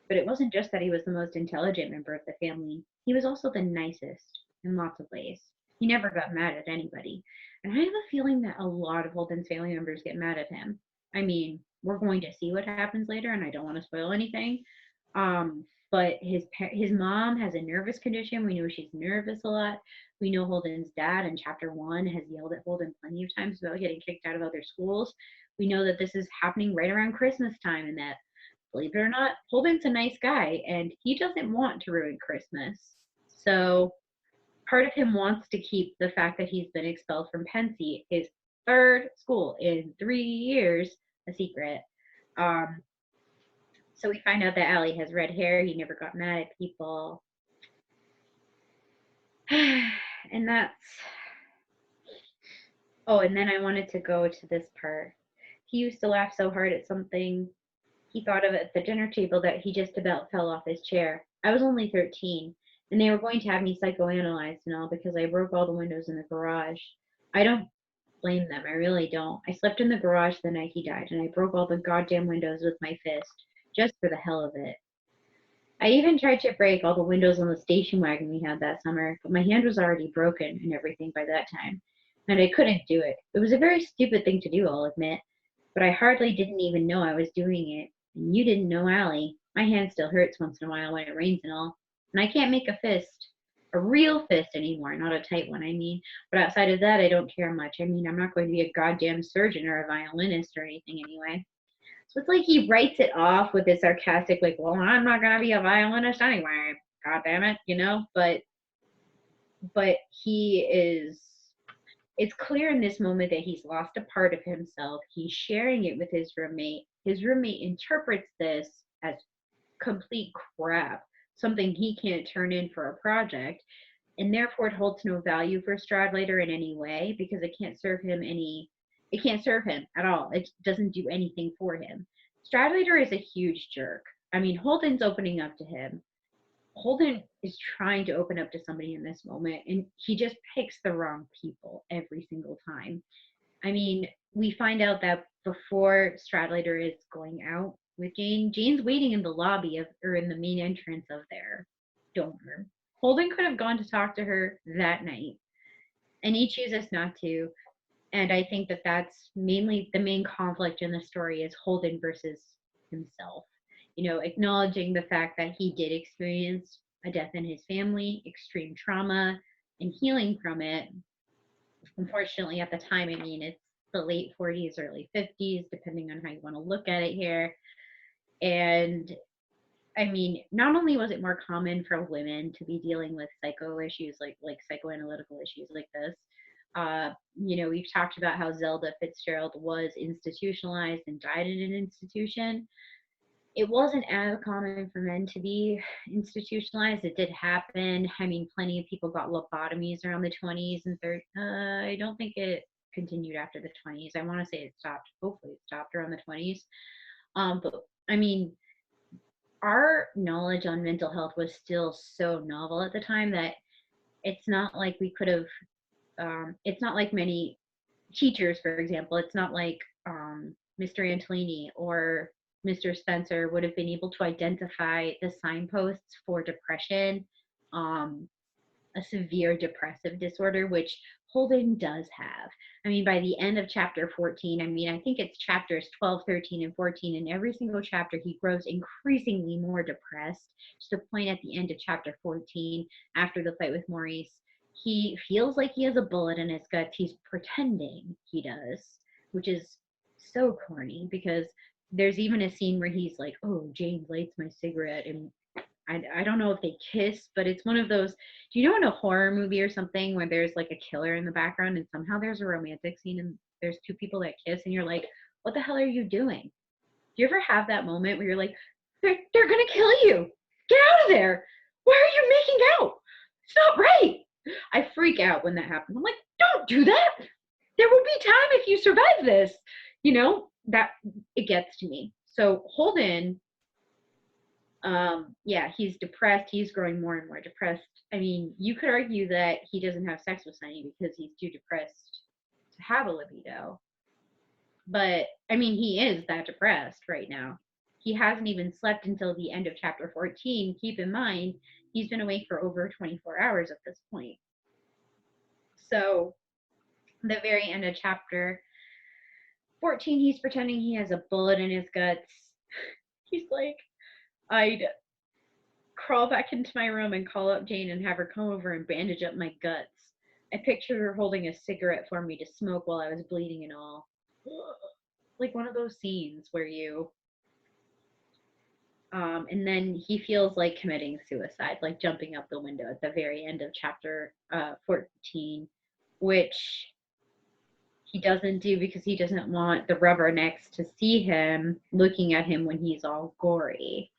But it wasn't just that he was the most intelligent member of the family. He was also the nicest in lots of ways. He never got mad at anybody. And I have a feeling that a lot of Holden's family members get mad at him. I mean, we're going to see what happens later, and I don't want to spoil anything. But his mom has a nervous condition. We know she's nervous a lot. We know Holden's dad in chapter 1 has yelled at Holden plenty of times about getting kicked out of other schools. We know that this is happening right around Christmas time, and that, believe it or not, Holden's a nice guy, and he doesn't want to ruin Christmas. So part of him wants to keep the fact that he's been expelled from Pencey, his third school in 3 years, a secret. So we find out that Allie has red hair. He never got mad at people. And that's... Oh, and then I wanted to go to this part. He used to laugh so hard at something. he thought of at the dinner table that he just about fell off his chair. I was only 13, and they were going to have me psychoanalyzed and all because I broke all the windows in the garage. I don't blame them. I really don't. I slept in the garage the night he died, and I broke all the goddamn windows with my fist, just for the hell of it. I even tried to break all the windows on the station wagon we had that summer, but my hand was already broken and everything by that time, and I couldn't do it. It was a very stupid thing to do, I'll admit, but I hardly didn't even know I was doing it. And you didn't know, Allie. My hand still hurts once in a while when it rains and all, and I can't make a real fist anymore, not a tight one, I mean. But outside of that, I don't care much. I mean, I'm not going to be a goddamn surgeon or a violinist or anything anyway. So it's like he writes it off with this sarcastic, like, well, I'm not gonna be a violinist anyway. God damn it, you know? But he is, it's clear in this moment that he's lost a part of himself. He's sharing it with his roommate. His roommate interprets this as complete crap, something he can't turn in for a project, and therefore it holds no value for Stradlater in any way because it can't serve him at all. It doesn't do anything for him. Stradlater is a huge jerk. I mean, Holden's opening up to him. Holden is trying to open up to somebody in this moment, and he just picks the wrong people every single time. I mean, we find out that before Stradlater is going out with Jane, Jane's waiting in the lobby or in the main entrance of their dorm room. Holden could have gone to talk to her that night, and he chooses not to. And I think that that's mainly the main conflict in the story is Holden versus himself. You know, acknowledging the fact that he did experience a death in his family, extreme trauma, and healing from it. Unfortunately, at the time, I mean, it's the late 40s, early 50s, depending on how you want to look at it here. And I mean, not only was it more common for women to be dealing with psycho issues like psychoanalytical issues like this, you know, we've talked about how Zelda Fitzgerald was institutionalized and died in an institution. It wasn't as common for men to be institutionalized. It did happen. I mean, plenty of people got lobotomies around the 20s and 30s. I don't think it continued after the 20s. I want to say it stopped. Hopefully, it stopped around the 20s. But I mean, our knowledge on mental health was still so novel at the time that it's not like we could have. It's not like many teachers, for example. It's not like Mr. Antolini or Mr. Spencer would have been able to identify the signposts for depression, a severe depressive disorder, which Holden does have. I mean, by the end of chapter 14, I mean, I think it's chapters 12, 13, and 14. In every single chapter, he grows increasingly more depressed to the point at the end of chapter 14, after the fight with Maurice, he feels like he has a bullet in his guts. He's pretending he does, which is so corny because there's even a scene where he's like, oh, Jane lights my cigarette, and I don't know if they kiss, but it's one of those, do you know in a horror movie or something where there's like a killer in the background and somehow there's a romantic scene and there's two people that kiss and you're like, what the hell are you doing? Do you ever have that moment where you're like, they're gonna kill you. Get out of there. Why are you making out? It's not right. I freak out when that happens. I'm like, don't do that. There will be time if you survive this. You know, that it gets to me. So Holden, yeah, he's depressed. He's growing more and more depressed. I mean, you could argue that he doesn't have sex with Sunny because he's too depressed to have a libido. But I mean, he is that depressed right now. He hasn't even slept until the end of chapter 14. Keep in mind, he's been awake for over 24 hours at this point. So, the very end of chapter 14, he's pretending he has a bullet in his guts. He's like, I'd crawl back into my room and call up Jane and have her come over and bandage up my guts. I pictured her holding a cigarette for me to smoke while I was bleeding and all. Like one of those scenes where you and then he feels like committing suicide, like jumping out the window at the very end of chapter 14, which he doesn't do because he doesn't want the rubbernecks to see him looking at him when he's all gory.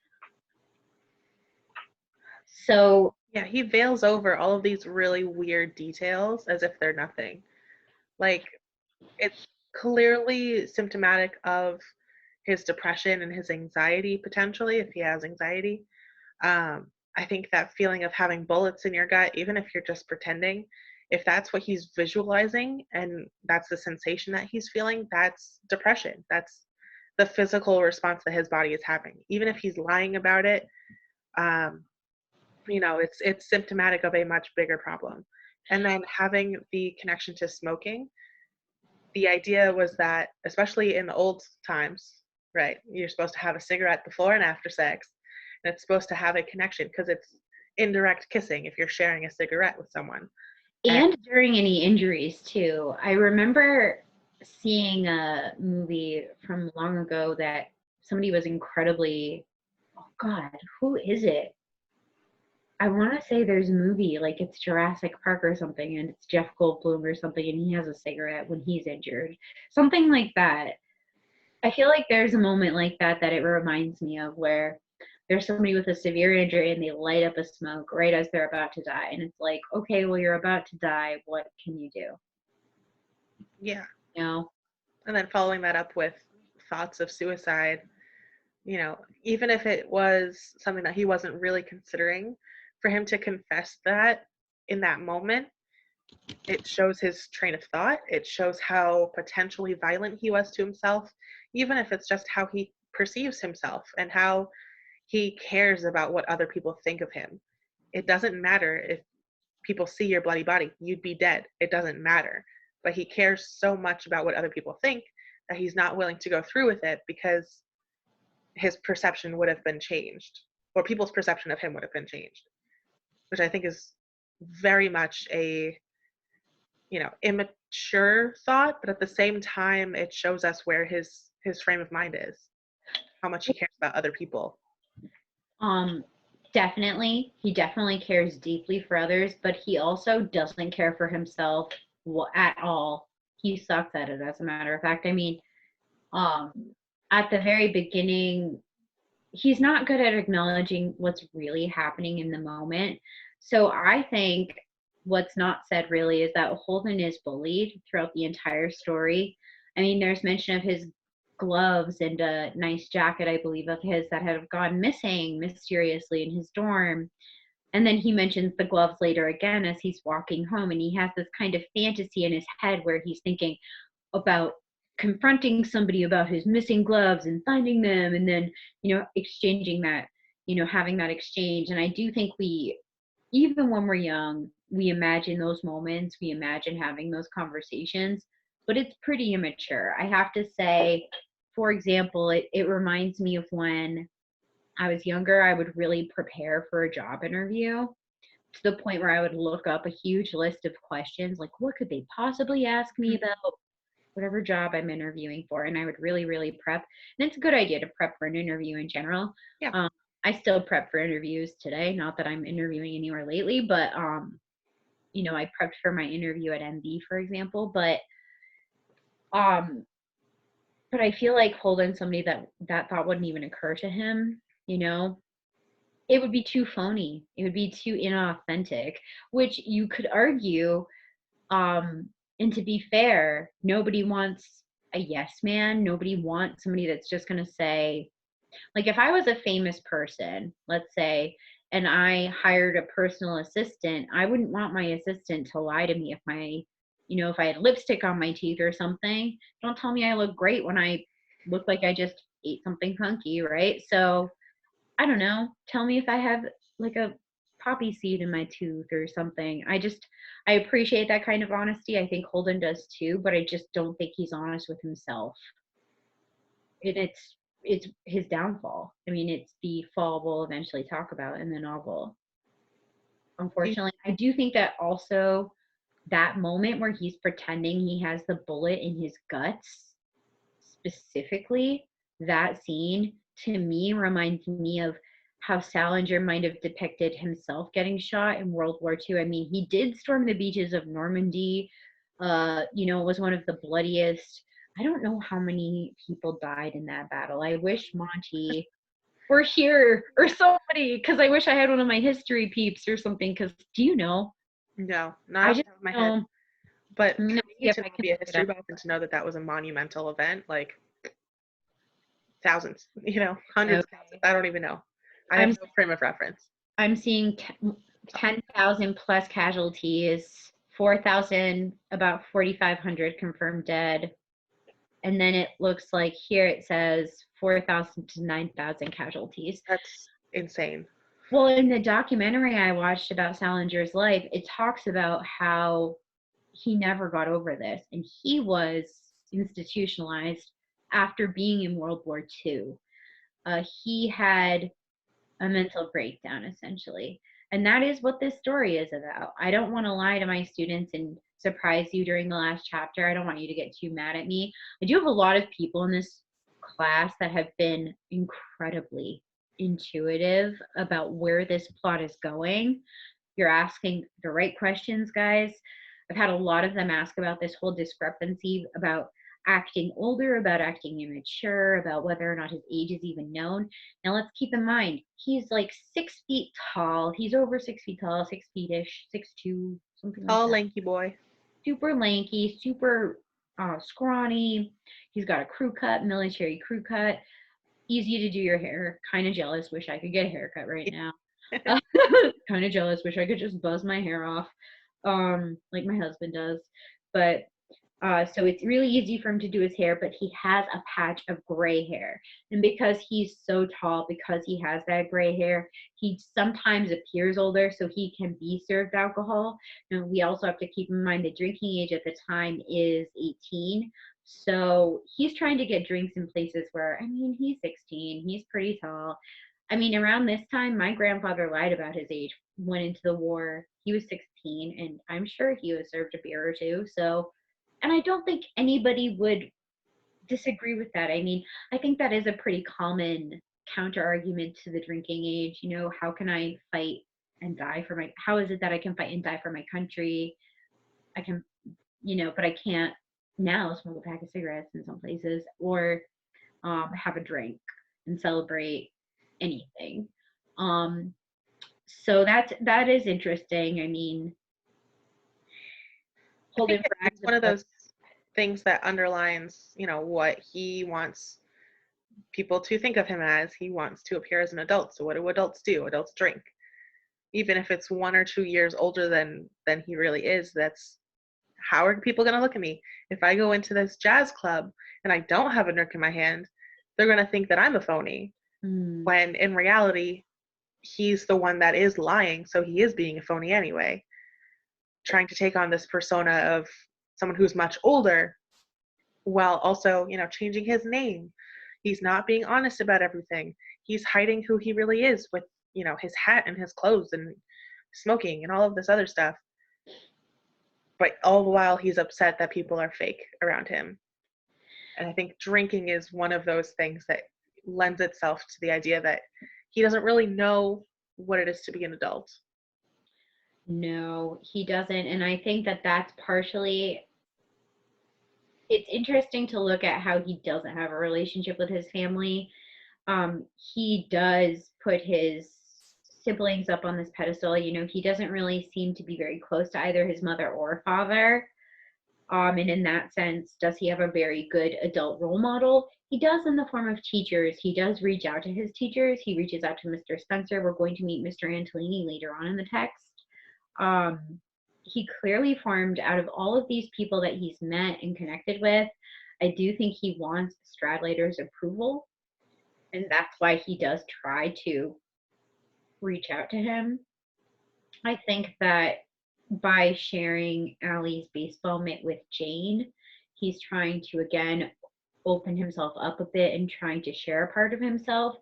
So yeah, he veils over all of these really weird details as if they're nothing. Like, it's clearly symptomatic of his depression and his anxiety potentially, if he has anxiety. I think that feeling of having bullets in your gut, even if you're just pretending, if that's what he's visualizing and that's the sensation that he's feeling, that's depression. That's the physical response that his body is having. Even if he's lying about it, um, it's symptomatic of a much bigger problem. And then having the connection to smoking, the idea was that, especially in the old times, right, you're supposed to have a cigarette before and after sex, and it's supposed to have a connection because it's indirect kissing if you're sharing a cigarette with someone. And during any injuries too. I remember seeing a movie from long ago that somebody was incredibly, oh God, who is it? I want to say there's a movie, like it's Jurassic Park or something, and it's Jeff Goldblum or something, and he has a cigarette when he's injured. Something like that. I feel like there's a moment like that that it reminds me of, where there's somebody with a severe injury and they light up a smoke right as they're about to die. And it's like, okay, well, you're about to die. What can you do? Yeah. You know? And then following that up with thoughts of suicide, even if it was something that he wasn't really considering, for him to confess that in that moment, it shows his train of thought. It shows how potentially violent he was to himself, even if it's just how he perceives himself and how he cares about what other people think of him. It doesn't matter if people see your bloody body, you'd be dead. It doesn't matter. But he cares so much about what other people think that he's not willing to go through with it because his perception would have been changed, or people's perception of him would have been changed, which I think is very much a immature thought, but at the same time it shows us where his frame of mind is, how much he cares about other people. Um, Definitely, he definitely cares deeply for others, but he also doesn't care for himself at all. He sucks at it, as a matter of fact. I mean, um, at the very beginning, he's not good at acknowledging what's really happening in the moment. So I think what's not said really is that Holden is bullied throughout the entire story. I mean, there's mention of his gloves and a nice jacket, I believe, of his that have gone missing mysteriously in his dorm. And then he mentions the gloves later again as he's walking home, and he has this kind of fantasy in his head where he's thinking about confronting somebody about his missing gloves and finding them, and then exchanging that, having that exchange. And I do think we, even when we're young, we imagine those moments, we imagine having those conversations, but it's pretty immature, I have to say. For example, it reminds me of when I was younger. I would really prepare for a job interview to the point where I would look up a huge list of questions, like what could they possibly ask me about whatever job I'm interviewing for, and I would really, really prep. And it's a good idea to prep for an interview in general. Yeah. I still prep for interviews today. Not that I'm interviewing anywhere lately, but I prepped for my interview at MD, for example. But I feel like Holden's somebody that thought wouldn't even occur to him. It would be too phony. It would be too inauthentic, which you could argue. And to be fair, nobody wants a yes man. Nobody wants somebody that's just going to say, like, if I was a famous person, let's say, and I hired a personal assistant, I wouldn't want my assistant to lie to me if I had lipstick on my teeth or something. Don't tell me I look great when I look like I just ate something funky, right? So I don't know. Tell me if I have like a poppy seed in my tooth or something. I appreciate that kind of honesty. I think Holden does too, but I just don't think he's honest with himself. And it's his downfall. I mean, it's the fall we'll eventually talk about in the novel. Unfortunately, I do think that also that moment where he's pretending he has the bullet in his guts, specifically, that scene to me reminds me of how Salinger might have depicted himself getting shot in World War II. I mean, he did storm the beaches of Normandy. It was one of the bloodiest. I don't know how many people died in that battle. I wish Monty were here or somebody, because I wish I had one of my history peeps or something. Because do you know? No, not off the top of my head. But no, to be a history buff and to know that was a monumental event, like, thousands, hundreds of thousands. Okay. I don't even know. I have I'm no frame of reference. I'm seeing 10,000 plus casualties, 4,000, about 4,500 confirmed dead. And then it looks like here it says 4,000 to 9,000 casualties. That's insane. Well, in the documentary I watched about Salinger's life, it talks about how he never got over this, and he was institutionalized after being in World War II. He had a mental breakdown, essentially. And that is what this story is about. I don't want to lie to my students and surprise you during the last chapter. I don't want you to get too mad at me. I do have a lot of people in this class that have been incredibly intuitive about where this plot is going. You're asking the right questions, guys. I've had a lot of them ask about this whole discrepancy about acting older, about acting immature, about whether or not his age is even known. Now let's keep in mind, he's like 6 feet tall. He's over 6 feet tall, 6 feet-ish, 6'2", something like Tall, that. lanky boy. Super lanky, super scrawny. He's got a crew cut, military crew cut. Easy to do your hair. Kind of jealous. Wish I could get a haircut right now. Kind of jealous. Wish I could just buzz my hair off, like my husband does. But so it's really easy for him to do his hair, but he has a patch of gray hair. And because he's so tall, because he has that gray hair, he sometimes appears older, so he can be served alcohol. And we also have to keep in mind the drinking age at the time is 18. So he's trying to get drinks in places where, I mean, he's 16, he's pretty tall. I mean, around this time, my grandfather lied about his age, went into the war. He was 16, and I'm sure he was served a beer or two. So, and I don't think anybody would disagree with that. I mean, I think that is a pretty common counter argument to the drinking age. How can I fight and die for how is it that I can fight and die for my country? I can, but I can't now smoke a pack of cigarettes in some places or have a drink and celebrate anything. So that is interesting. I mean, I think Holden it's brags one of about. those things that underlines, what he wants people to think of him as. He wants to appear as an adult. So what do adults do? Adults drink. Even if it's 1 or 2 years older than he really is, that's how are people going to look at me? If I go into this jazz club and I don't have a drink in my hand, they're going to think that I'm a phony. When in reality, he's the one that is lying, so he is being a phony anyway. Trying to take on this persona of someone who's much older while also, changing his name. He's not being honest about everything. He's hiding who he really is with, his hat and his clothes and smoking and all of this other stuff. But all the while he's upset that people are fake around him. And I think drinking is one of those things that lends itself to the idea that he doesn't really know what it is to be an adult. No, he doesn't. And I think that that's partially, it's interesting to look at how he doesn't have a relationship with his family. He does put his siblings up on this pedestal. He doesn't really seem to be very close to either his mother or father. And in that sense, does he have a very good adult role model? He does in the form of teachers. He does reach out to his teachers. He reaches out to Mr. Spencer. We're going to meet Mr. Antolini later on in the text. He clearly formed, out of all of these people that he's met and connected with, I do think he wants Stradlater's approval. And that's why he does try to reach out to him. I think that by sharing Allie's baseball mitt with Jane, he's trying to, again, open himself up a bit and trying to share a part of himself.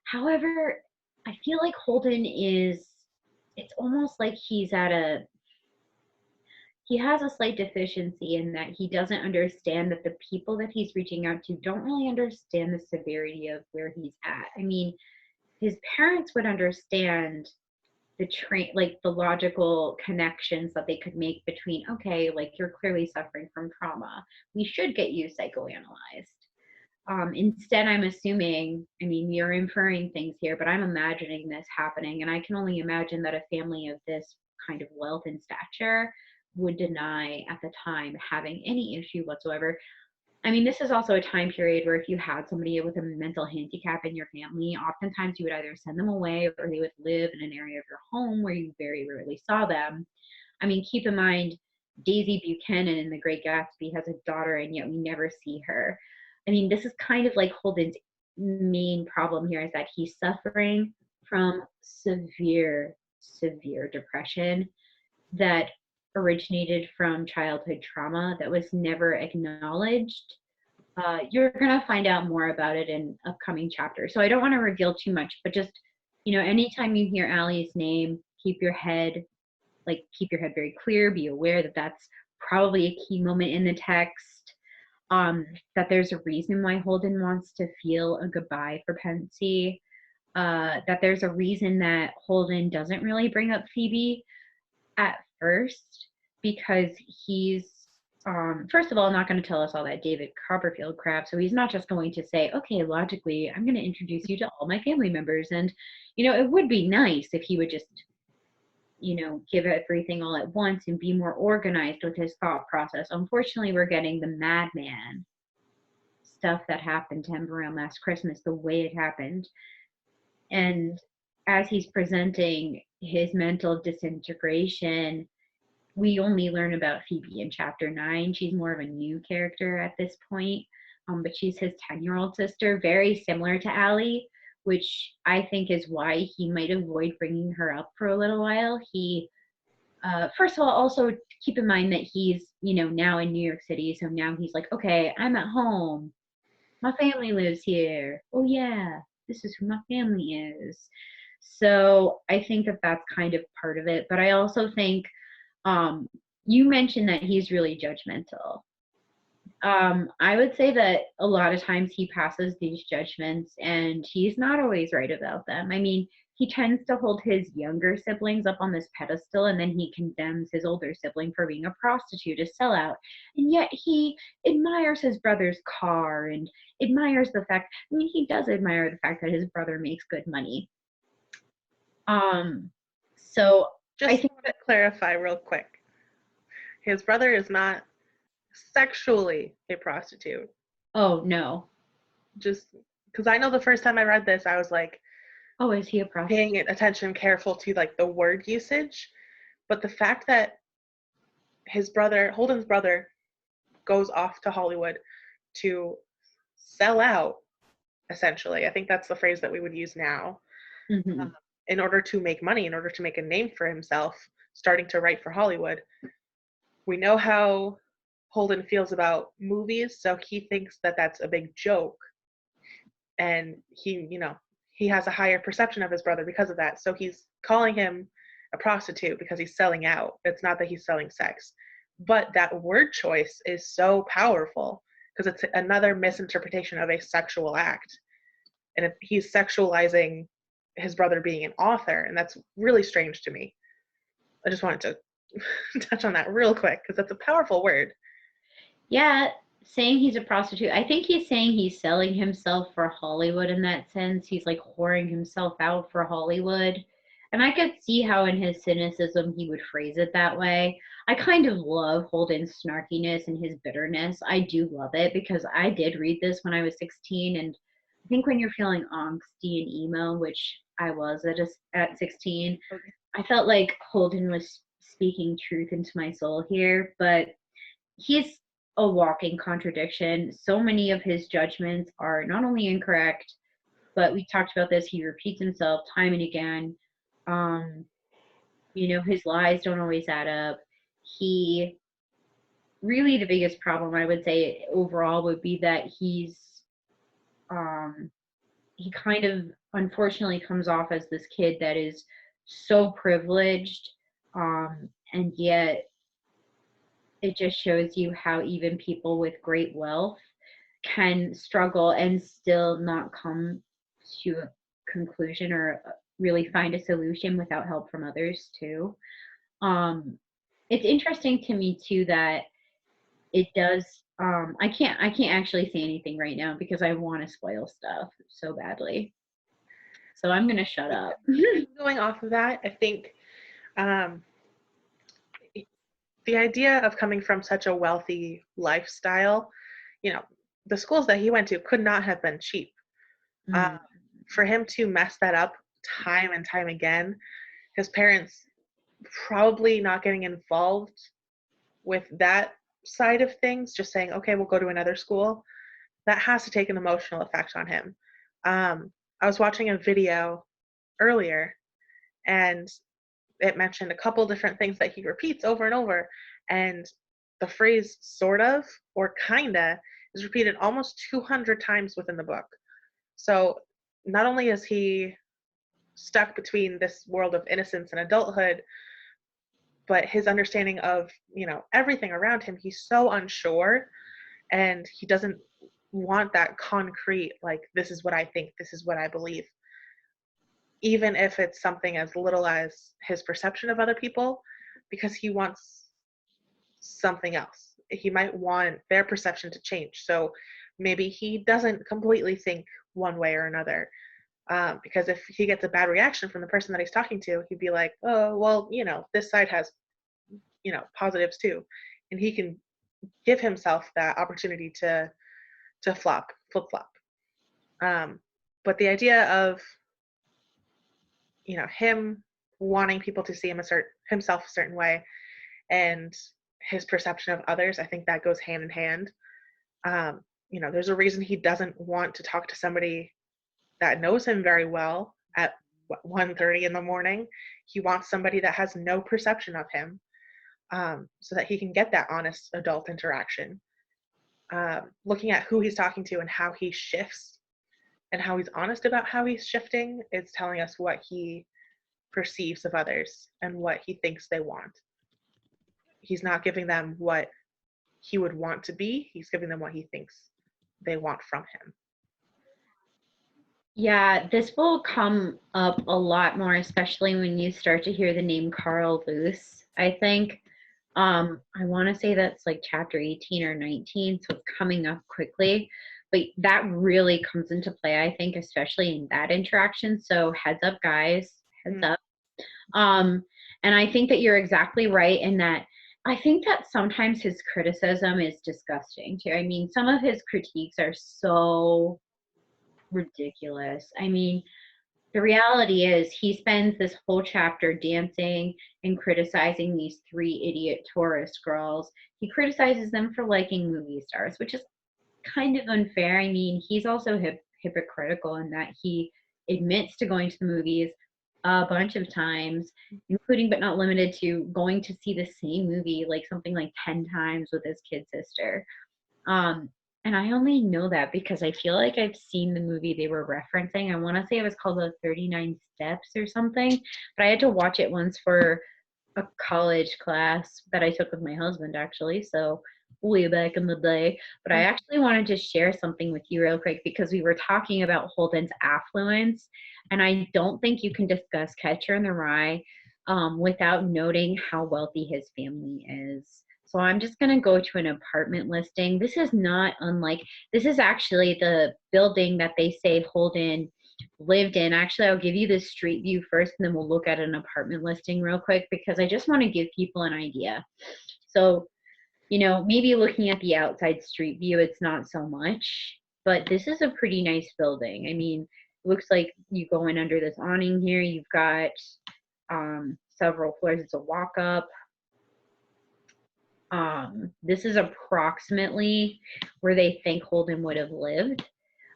However, I feel like Holden it's almost like he has a slight deficiency in that he doesn't understand that the people that he's reaching out to don't really understand the severity of where he's at. I mean, his parents would understand the logical connections that they could make between, okay, like you're clearly suffering from trauma, we should get you psychoanalyzed. Instead, I'm assuming, I mean, you're inferring things here, but I'm imagining this happening, and I can only imagine that a family of this kind of wealth and stature would deny at the time having any issue whatsoever. I mean, this is also a time period where if you had somebody with a mental handicap in your family, oftentimes you would either send them away or they would live in an area of your home where you very rarely saw them. I mean, keep in mind, Daisy Buchanan in The Great Gatsby has a daughter, and yet we never see her. I mean, this is kind of like Holden's main problem here, is that he's suffering from severe, severe depression that originated from childhood trauma that was never acknowledged. You're going to find out more about it in upcoming chapters. So I don't want to reveal too much, but just, anytime you hear Allie's name, keep your head very clear. Be aware that that's probably a key moment in the text. That there's a reason why Holden wants to feel a goodbye for Pencey. That there's a reason that Holden doesn't really bring up Phoebe at first, because he's first of all not going to tell us all that David Copperfield crap. So he's not just going to say, okay, logically, I'm going to introduce you to all my family members. And, it would be nice if he would just, give everything all at once and be more organized with his thought process. Unfortunately, we're getting the madman stuff that happened to him around last Christmas, the way it happened. And as he's presenting his mental disintegration, we only learn about Phoebe in chapter 9. She's more of a new character at this point, but she's his 10-year-old sister, very similar to Allie, which I think is why he might avoid bringing her up for a little while. He, first of all, also keep in mind that he's, now in New York City, so now he's like, okay, I'm at home. My family lives here. Oh yeah, this is who my family is. So I think that that's kind of part of it. But I also think you mentioned that he's really judgmental. I would say that a lot of times he passes these judgments and he's not always right about them. I mean, he tends to hold his younger siblings up on this pedestal, and then he condemns his older sibling for being a prostitute, a sellout. And yet he admires his brother's car and admires the fact, I mean, he does admire the fact that his brother makes good money. So Just I think want to clarify real quick. His brother is not sexually a prostitute. Oh, no. Just because I know the first time I read this, I was like, oh, is he a prostitute? Paying attention careful to like the word usage. But the fact that Holden's brother, goes off to Hollywood to sell out, essentially. I think that's the phrase that we would use now. Mm-hmm. In order to make money, in order to make a name for himself, starting to write for Hollywood. We know how Holden feels about movies, so he thinks that that's a big joke. And he has a higher perception of his brother because of that. So he's calling him a prostitute because he's selling out. It's not that he's selling sex. But that word choice is so powerful because it's another misinterpretation of a sexual act. And he's sexualizing his brother being an author, and that's really strange to me. I just wanted to touch on that real quick because that's a powerful word. Yeah, saying he's a prostitute. I think he's saying he's selling himself for Hollywood in that sense. He's like whoring himself out for Hollywood. And I could see how in his cynicism he would phrase it that way. I kind of love Holden's snarkiness and his bitterness. I do love it because I did read this when I was 16, and I think when you're feeling angsty and emo, which I was at 16, Okay. I felt like Holden was speaking truth into my soul here, but he's a walking contradiction. So many of his judgments are not only incorrect, but we talked about this, he repeats himself time and again. His lies don't always add up. He really, the biggest problem I would say overall would be that he kind of unfortunately comes off as this kid that is so privileged, and yet it just shows you how even people with great wealth can struggle and still not come to a conclusion or really find a solution without help from others too. It's interesting to me too that it does. I can't actually say anything right now because I want to spoil stuff so badly. So I'm gonna shut up. Going off of that, I think the idea of coming from such a wealthy lifestyle, the schools that he went to could not have been cheap. Uh, Mm. for him to mess that up time and time again, his parents probably not getting involved with that side of things, just saying, okay, we'll go to another school, that has to take an emotional effect on him. I was watching a video earlier, and it mentioned a couple different things that he repeats over and over. And the phrase sort of or kinda is repeated almost 200 times within the book. So not only is he stuck between this world of innocence and adulthood, but his understanding of, everything around him, he's so unsure, and he doesn't want that concrete, like, this is what I think, this is what I believe, even if it's something as little as his perception of other people, because he wants something else. He might want their perception to change. So maybe he doesn't completely think one way or another. Because if he gets a bad reaction from the person that he's talking to, he'd be like, oh, well, this side has, positives too. And he can give himself that opportunity to flip flop. But the idea of, him wanting people to see himself a certain way, and his perception of others, I think that goes hand in hand. There's a reason he doesn't want to talk to somebody that knows him very well at 1:30 in the morning. He wants somebody that has no perception of him, so that he can get that honest adult interaction. Looking at who he's talking to and how he shifts and how he's honest about how he's shifting, it's telling us what he perceives of others and what he thinks they want. He's not giving them what he would want to be, he's giving them what he thinks they want from him. Yeah, this will come up a lot more, especially when you start to hear the name Carl Luce, I think. I want to say that's like chapter 18 or 19, so it's coming up quickly. But that really comes into play, I think, especially in that interaction. So heads up, guys, heads up. And I think that you're exactly right in that I think that sometimes his criticism is disgusting too. I mean, some of his critiques are so ridiculous. I mean, the reality is he spends this whole chapter dancing and criticizing these three idiot tourist girls. He criticizes them for liking movie stars, which is kind of unfair. I mean, he's also hypocritical in that he admits to going to the movies a bunch of times, including but not limited to going to see the same movie like something like 10 times with his kid sister. And I only know that because I feel like I've seen the movie they were referencing. I want to say it was called The 39 Steps or something, but I had to watch it once for a college class that I took with my husband, actually. So way back in the day. But I actually wanted to share something with you real quick because we were talking about Holden's affluence, and I don't think you can discuss Catcher in the Rye without noting how wealthy his family is. So I'm just going to go to an apartment listing. This is not unlike, this is actually the building that they say Holden lived in. Actually, I'll give you the street view first, and then we'll look at an apartment listing real quick because I just want to give people an idea. So, maybe looking at the outside street view, it's not so much, but this is a pretty nice building. I mean, it looks like you go in under this awning here. You've got several floors. It's a walk up. This is approximately where they think Holden would have lived.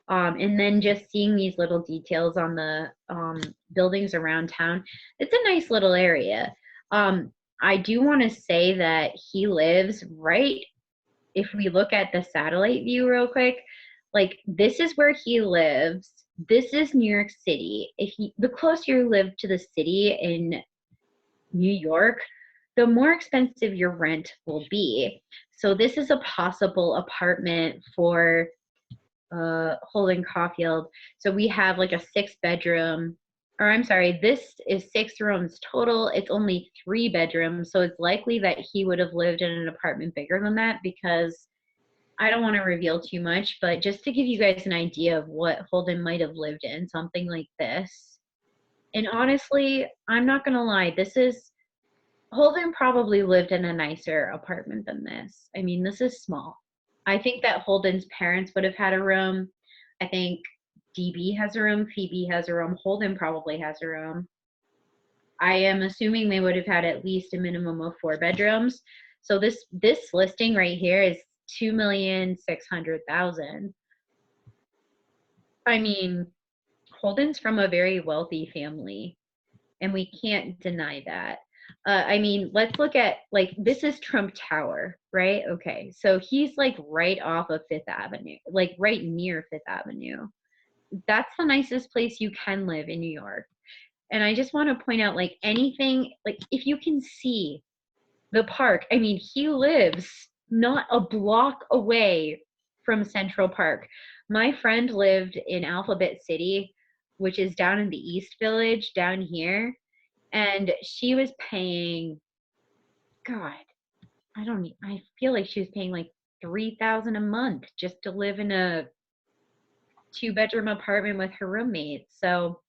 And then just seeing these little details on the buildings around town, it's a nice little area. I do want to say that he lives right, if we look at the satellite view real quick, like this is where he lives. This is New York City. The closer you live to the city in New York, the more expensive your rent will be. So this is a possible apartment for Holden Caulfield. So we have like a 6-bedroom, or I'm sorry, this is 6 rooms total. It's only 3 bedrooms. So it's likely that he would have lived in an apartment bigger than that, because I don't want to reveal too much, but just to give you guys an idea of what Holden might have lived in, something like this. And honestly, I'm not going to lie, Holden probably lived in a nicer apartment than this. I mean, this is small. I think that Holden's parents would have had a room. I think DB has a room, Phoebe has a room, Holden probably has a room. I am assuming they would have had at least a minimum of 4 bedrooms. So this listing right here is $2,600,000. I mean, Holden's from a very wealthy family, and we can't deny that. I mean, let's look at, like, this is Trump Tower, right? Okay, so he's like right off of Fifth Avenue, like right near Fifth Avenue. That's the nicest place you can live in New York. And I just want to point out, like, anything, like, if you can see the park, I mean, he lives not a block away from Central Park. My friend lived in Alphabet City, which is down in the East Village down here, and she was paying, God, I feel like she was paying like $3,000 a month just to live in a 2-bedroom apartment with her roommates. So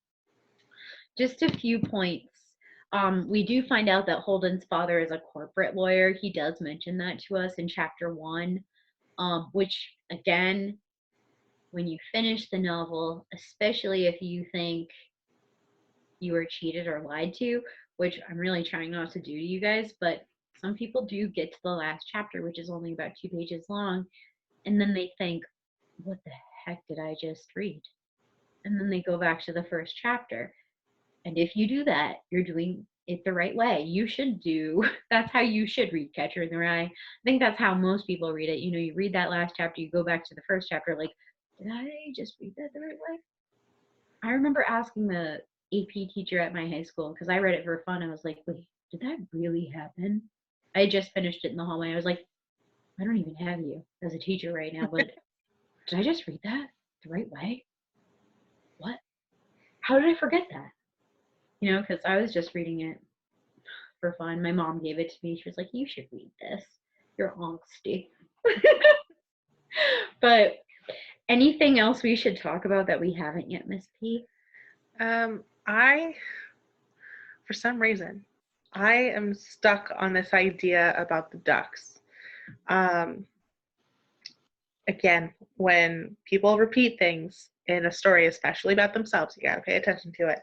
just a few points. We do find out that Holden's father is a corporate lawyer. He does mention that to us in chapter 1, which, again, when you finish the novel, especially if you think you were cheated or lied to, which I'm really trying not to do to you guys, but some people do get to the last chapter, which is only about 2 pages long, and then they think, what the heck did I just read? And then they go back to the first chapter. And if you do that, you're doing it the right way. You should do, that's how you should read Catcher in the Rye. I think that's how most people read it. You know, you read that last chapter, you go back to the first chapter, like, did I just read that the right way? I remember asking the AP teacher at my high school, because I read it for fun. I was like, wait, did that really happen? I had just finished it in the hallway. I was like, I don't even have you as a teacher right now, but did I just read that the right way? What? How did I forget that? You know, because I was just reading it for fun. My mom gave it to me. She was like, you should read this. You're angsty. But anything else we should talk about that we haven't yet, Miss P? For some reason, I am stuck on this idea about the ducks. Again, when people repeat things in a story, especially about themselves, you gotta pay attention to it.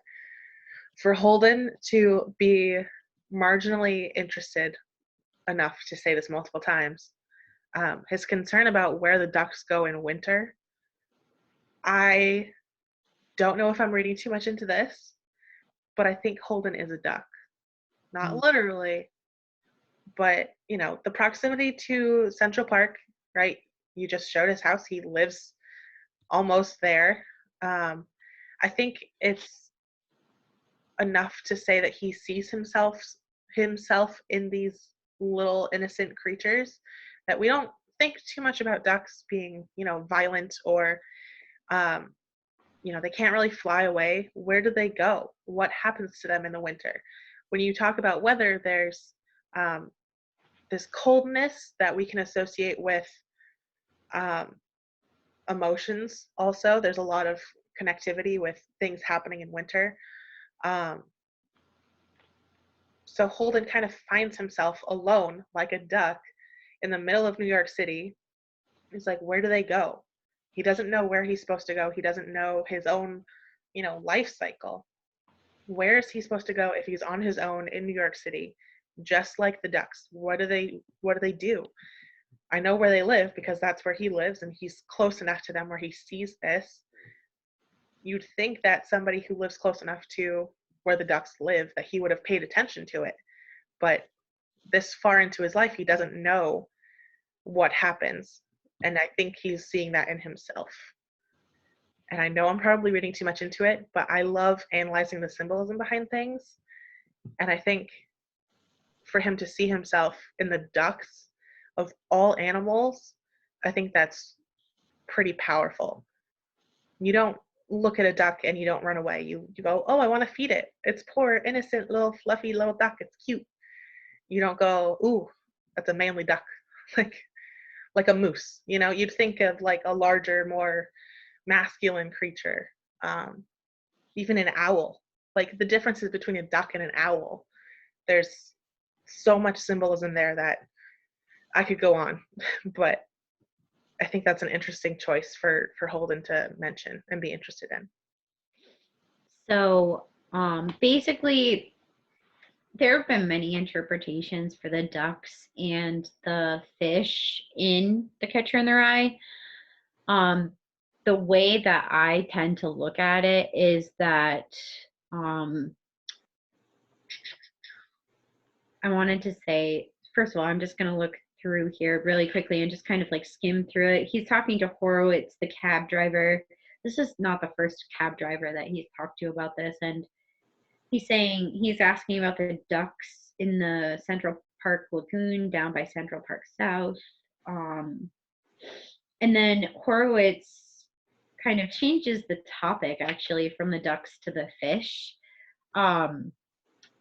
For Holden to be marginally interested enough to say this multiple times, his concern about where the ducks go in winter, I don't know if I'm reading too much into this, but I think Holden is a duck. Not literally, but, you know, the proximity to Central Park, right? You just showed his house. He lives almost there. I think it's enough to say that he sees himself in these little innocent creatures, that we don't think too much about ducks being, you know, violent or, you know, they can't really fly away. Where do they go? What happens to them in the winter? When you talk about weather, there's this coldness that we can associate with emotions also. There's a lot of connectivity with things happening in winter. So Holden kind of finds himself alone like a duck in the middle of New York City. He's like, where do they go? He doesn't know where he's supposed to go. He doesn't know his own, you know, life cycle. Where is he supposed to go if he's on his own in New York City, just like the ducks? What do they do? I know where they live because that's where he lives, and he's close enough to them where he sees this. You'd think that somebody who lives close enough to where the ducks live, that he would have paid attention to it. But this far into his life, he doesn't know what happens. And I think he's seeing that in himself. And I know I'm probably reading too much into it, but I love analyzing the symbolism behind things. And I think for him to see himself in the ducks of all animals, I think that's pretty powerful. You don't look at a duck and you don't run away. You go, oh, I want to feed it. It's poor, innocent, little fluffy little duck. It's cute. You don't go, ooh, that's a manly duck, like a moose. You know, you'd think of like a larger, more masculine creature. Even an owl. Like the differences between a duck and an owl. There's so much symbolism there that I could go on, but I think that's an interesting choice for Holden to mention and be interested in. So basically, there have been many interpretations for the ducks and the fish in The Catcher in the Rye. The way that I tend to look at it is that I wanted to say, first of all, I'm just going to look through here really quickly and just kind of like skim through it. He's talking to Horowitz, the cab driver. This is not the first cab driver that he's talked to about this. And he's asking about the ducks in the Central Park Lagoon down by Central Park South. And then Horowitz kind of changes the topic actually from the ducks to the fish.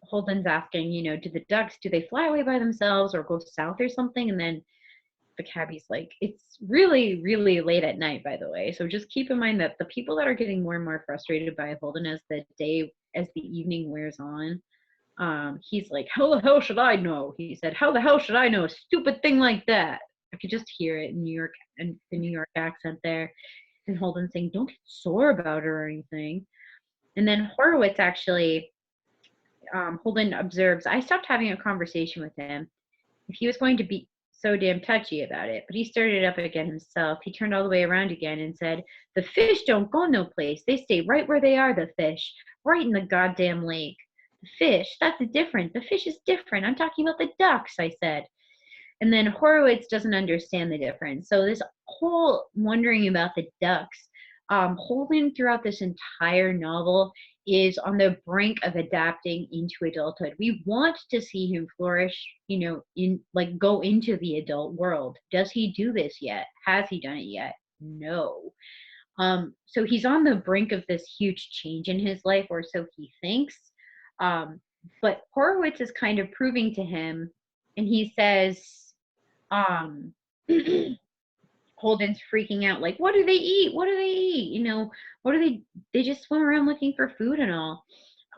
Holden's asking, do the ducks, do they fly away by themselves or go south or something? And then the cabbie's like, it's really, really late at night, by the way. So just keep in mind that the people that are getting more and more frustrated by Holden as the evening wears on, he's like, how the hell should I know? He said, how the hell should I know a stupid thing like that? I could just hear it in New York and the New York accent there. And Holden saying, don't get sore about it or anything. And then Horowitz actually, Holden observes, I stopped having a conversation with him. If he was going to be so damn touchy about it, but he started up again himself. He turned all the way around again and said, the fish don't go no place. They stay right where they are, the fish, right in the goddamn lake. The fish, that's different. The fish is different. I'm talking about the ducks, I said. And then Horowitz doesn't understand the difference. So this whole wondering about the ducks, Holden throughout this entire novel is on the brink of adapting into adulthood. We want to see him flourish, in like go into the adult world. Does he do this yet? Has he done it yet? No. So he's on the brink of this huge change in his life, or so he thinks. But Horowitz is kind of proving to him, and he says, Holden's freaking out, like, what do they eat? What do they eat? What do they just swim around looking for food and all.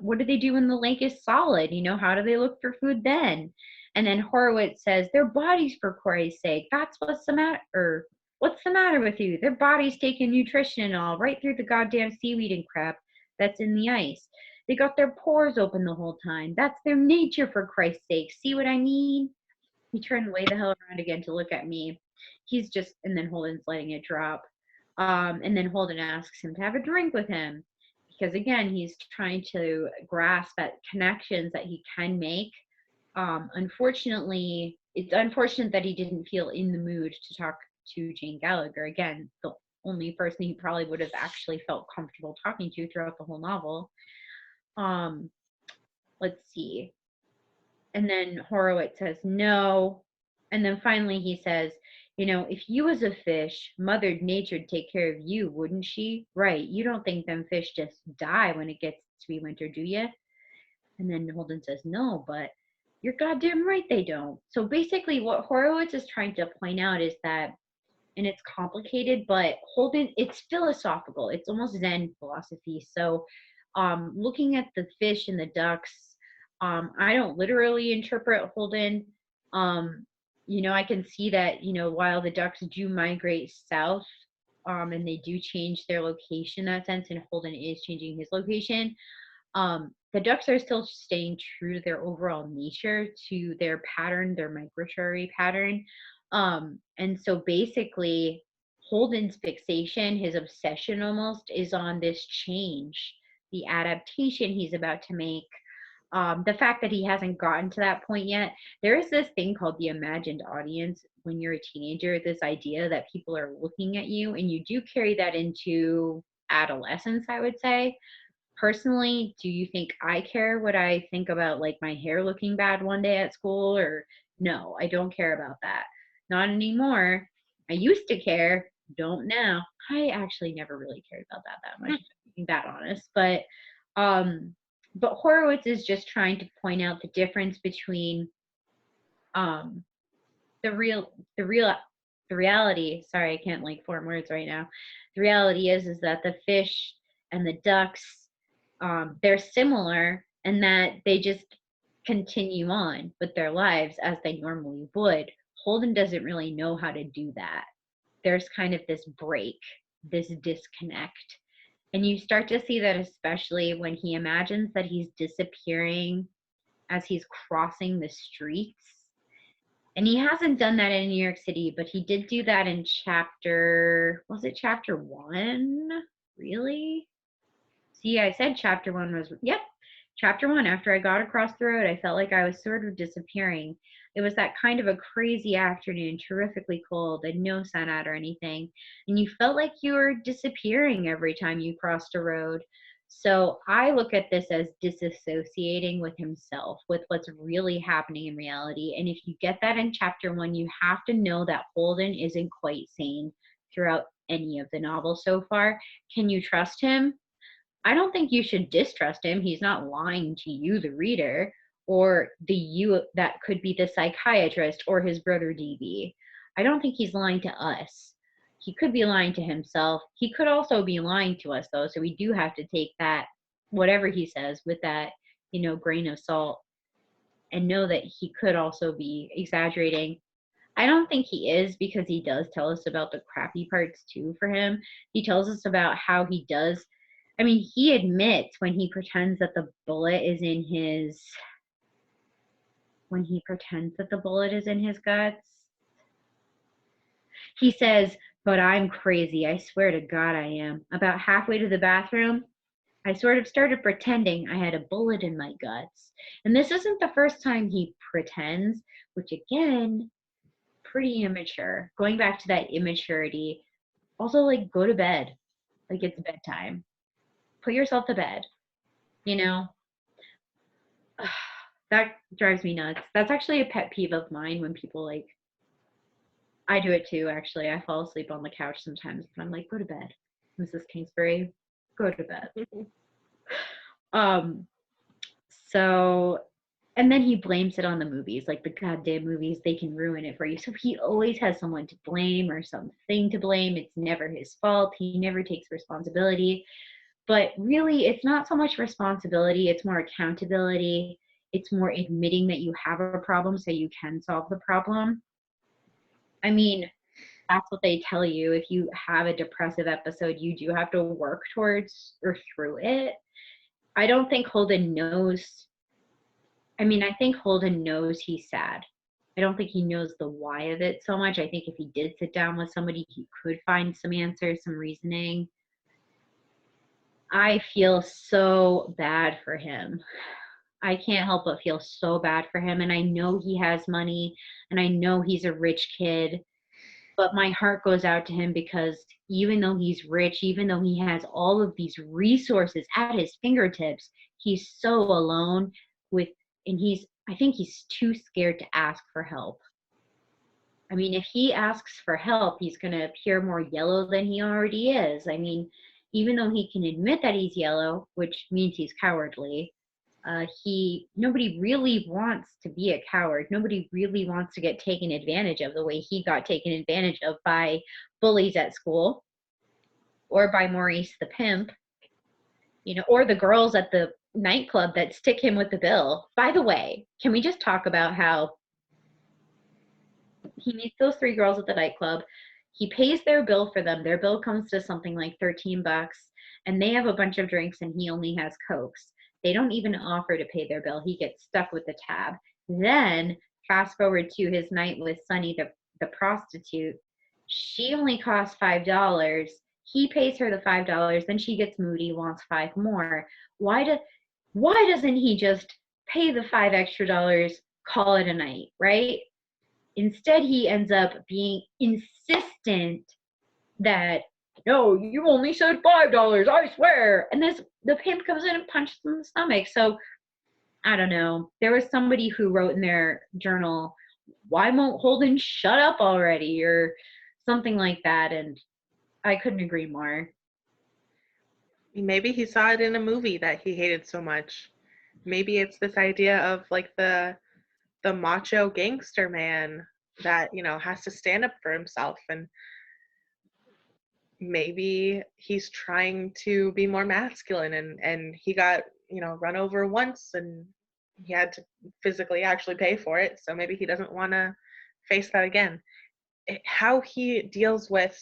What do they do when the lake is solid? How do they look for food then? And then Horowitz says, their bodies, for Christ's sake, that's what's the matter. What's the matter with you? Their bodies taking nutrition and all right through the goddamn seaweed and crap that's in the ice. They got their pores open the whole time. That's their nature, for Christ's sake. See what I mean? He turned way the hell around again to look at me. And then Holden's letting it drop. And then Holden asks him to have a drink with him. Because again, he's trying to grasp at connections that he can make. Unfortunately, it's unfortunate that he didn't feel in the mood to talk to Jane Gallagher. Again, the only person he probably would have actually felt comfortable talking to throughout the whole novel. Let's see. And then Horowitz says no. And then finally he says, if you was a fish, Mother Nature'd take care of you, wouldn't she? Right. You don't think them fish just die when it gets to be winter, do you? And then Holden says, no, but you're goddamn right they don't. So basically what Horowitz is trying to point out is that, and it's complicated, but Holden, it's philosophical. It's almost Zen philosophy. So looking at the fish and the ducks, I don't literally interpret Holden. I can see that, while the ducks do migrate south, and they do change their location in that sense, and Holden is changing his location, the ducks are still staying true to their overall nature, to their pattern, their migratory pattern. And so basically, Holden's fixation, his obsession almost, is on this change, the adaptation he's about to make. The fact that he hasn't gotten to that point yet. There is this thing called the imagined audience when you're a teenager, this idea that people are looking at you, and you do carry that into adolescence, I would say. Personally, do you think I care what I think about like my hair looking bad one day at school? Or no, I don't care about that. Not anymore. I used to care, don't now. I actually never really cared about that much, being that honest. But Horowitz is just trying to point out the difference between the reality. Sorry, I can't like form words right now. The reality is that the fish and the ducks, they're similar, and that they just continue on with their lives as they normally would. Holden doesn't really know how to do that. there's kind of this break, this disconnect. And you start to see that especially when he imagines that he's disappearing as he's crossing the streets. And he hasn't done that in New York City, but he did do that in was it chapter 1? Really? See, I said chapter 1 was, yep, chapter 1. After I got across the road, I felt like I was sort of disappearing. It was that kind of a crazy afternoon, terrifically cold, and no sun out or anything. And you felt like you were disappearing every time you crossed a road. So I look at this as disassociating with himself, with what's really happening in reality. And if you get that in chapter 1, you have to know that Holden isn't quite sane throughout any of the novels so far. Can you trust him? I don't think you should distrust him. He's not lying to you, the reader, or the you that could be the psychiatrist or his brother DB. I don't think he's lying to us. He could be lying to himself. He could also be lying to us, though. So we do have to take that, whatever he says, with that, grain of salt, and know that he could also be exaggerating. I don't think he is, because he does tell us about the crappy parts too for him. He tells us about how he does. I mean, he admits when he pretends that the bullet is in his guts. He says, "But I'm crazy. I swear to God I am. About halfway to the bathroom, I sort of started pretending I had a bullet in my guts." And this isn't the first time he pretends, which again, pretty immature. Going back to that immaturity. Also, like, go to bed. Like, it's bedtime. Put yourself to bed. That drives me nuts. That's actually a pet peeve of mine when people I do it too, actually. I fall asleep on the couch sometimes, but I'm like, go to bed, Mrs. Kingsbury, go to bed. So, and then he blames it on the movies, like the goddamn movies, they can ruin it for you. So he always has someone to blame or something to blame. It's never his fault. He never takes responsibility. But really, it's not so much responsibility, it's more accountability. It's more admitting that you have a problem so you can solve the problem. I mean, that's what they tell you. If you have a depressive episode, you do have to work towards or through it. I don't think Holden knows. I mean, I think Holden knows he's sad. I don't think he knows the why of it so much. I think if he did sit down with somebody, he could find some answers, some reasoning. I feel so bad for him. I can't help but feel so bad for him. And I know he has money and I know he's a rich kid, but my heart goes out to him because even though he's rich, even though he has all of these resources at his fingertips, he's so alone and I think he's too scared to ask for help. I mean, if he asks for help, he's going to appear more yellow than he already is. I mean, even though he can admit that he's yellow, which means he's cowardly, nobody really wants to be a coward. Nobody really wants to get taken advantage of the way he got taken advantage of by bullies at school, or by Maurice the pimp, or the girls at the nightclub that stick him with the bill. By the way, can we just talk about how he meets those 3 girls at the nightclub? He pays their bill for them. Their bill comes to something like $13, and they have a bunch of drinks and he only has Cokes. They don't even offer to pay their bill. He gets stuck with the tab. Then fast forward to his night with Sunny, the prostitute. She only costs $5. He pays her the $5. Then she gets moody, wants 5 more. Why doesn't he just pay the $5 extra, call it a night, right? Instead, he ends up being insistent that, "No, you only said $5, I swear." And the pimp comes in and punches him in the stomach. So I don't know. There was somebody who wrote in their journal, "Why won't Holden shut up already?" or something like that. And I couldn't agree more. Maybe he saw it in a movie that he hated so much. Maybe it's this idea of like the macho gangster man that, has to stand up for himself, and maybe he's trying to be more masculine, and he got, run over once and he had to physically actually pay for it, so maybe he doesn't want to face that again. how he deals with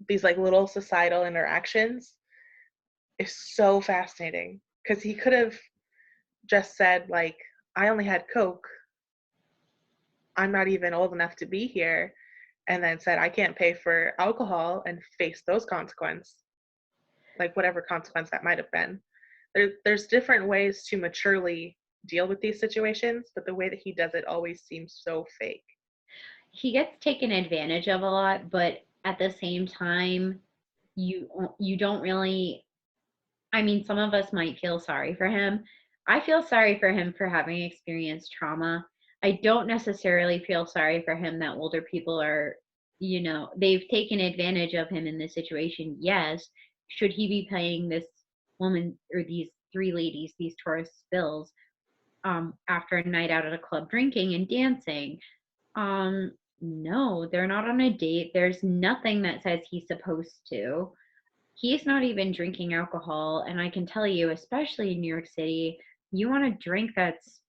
these like little societal interactions is so fascinating, because he could have just said like, I only had Coke, I'm not even old enough to be here, and then said I can't pay for alcohol and face those consequences, like whatever consequence that might have been. There's different ways to maturely deal with these situations, but the way that he does it always seems so fake. He gets taken advantage of a lot, but at the same time, you don't really, I mean, some of us might feel sorry for him. I feel sorry for him for having experienced trauma. I don't necessarily feel sorry for him that older people are, they've taken advantage of him in this situation. Yes. Should he be paying this woman or these three ladies, these tourist bills, after a night out at a club drinking and dancing? No, they're not on a date. There's nothing that says he's supposed to. He's not even drinking alcohol. And I can tell you, especially in New York City, you want a drink that's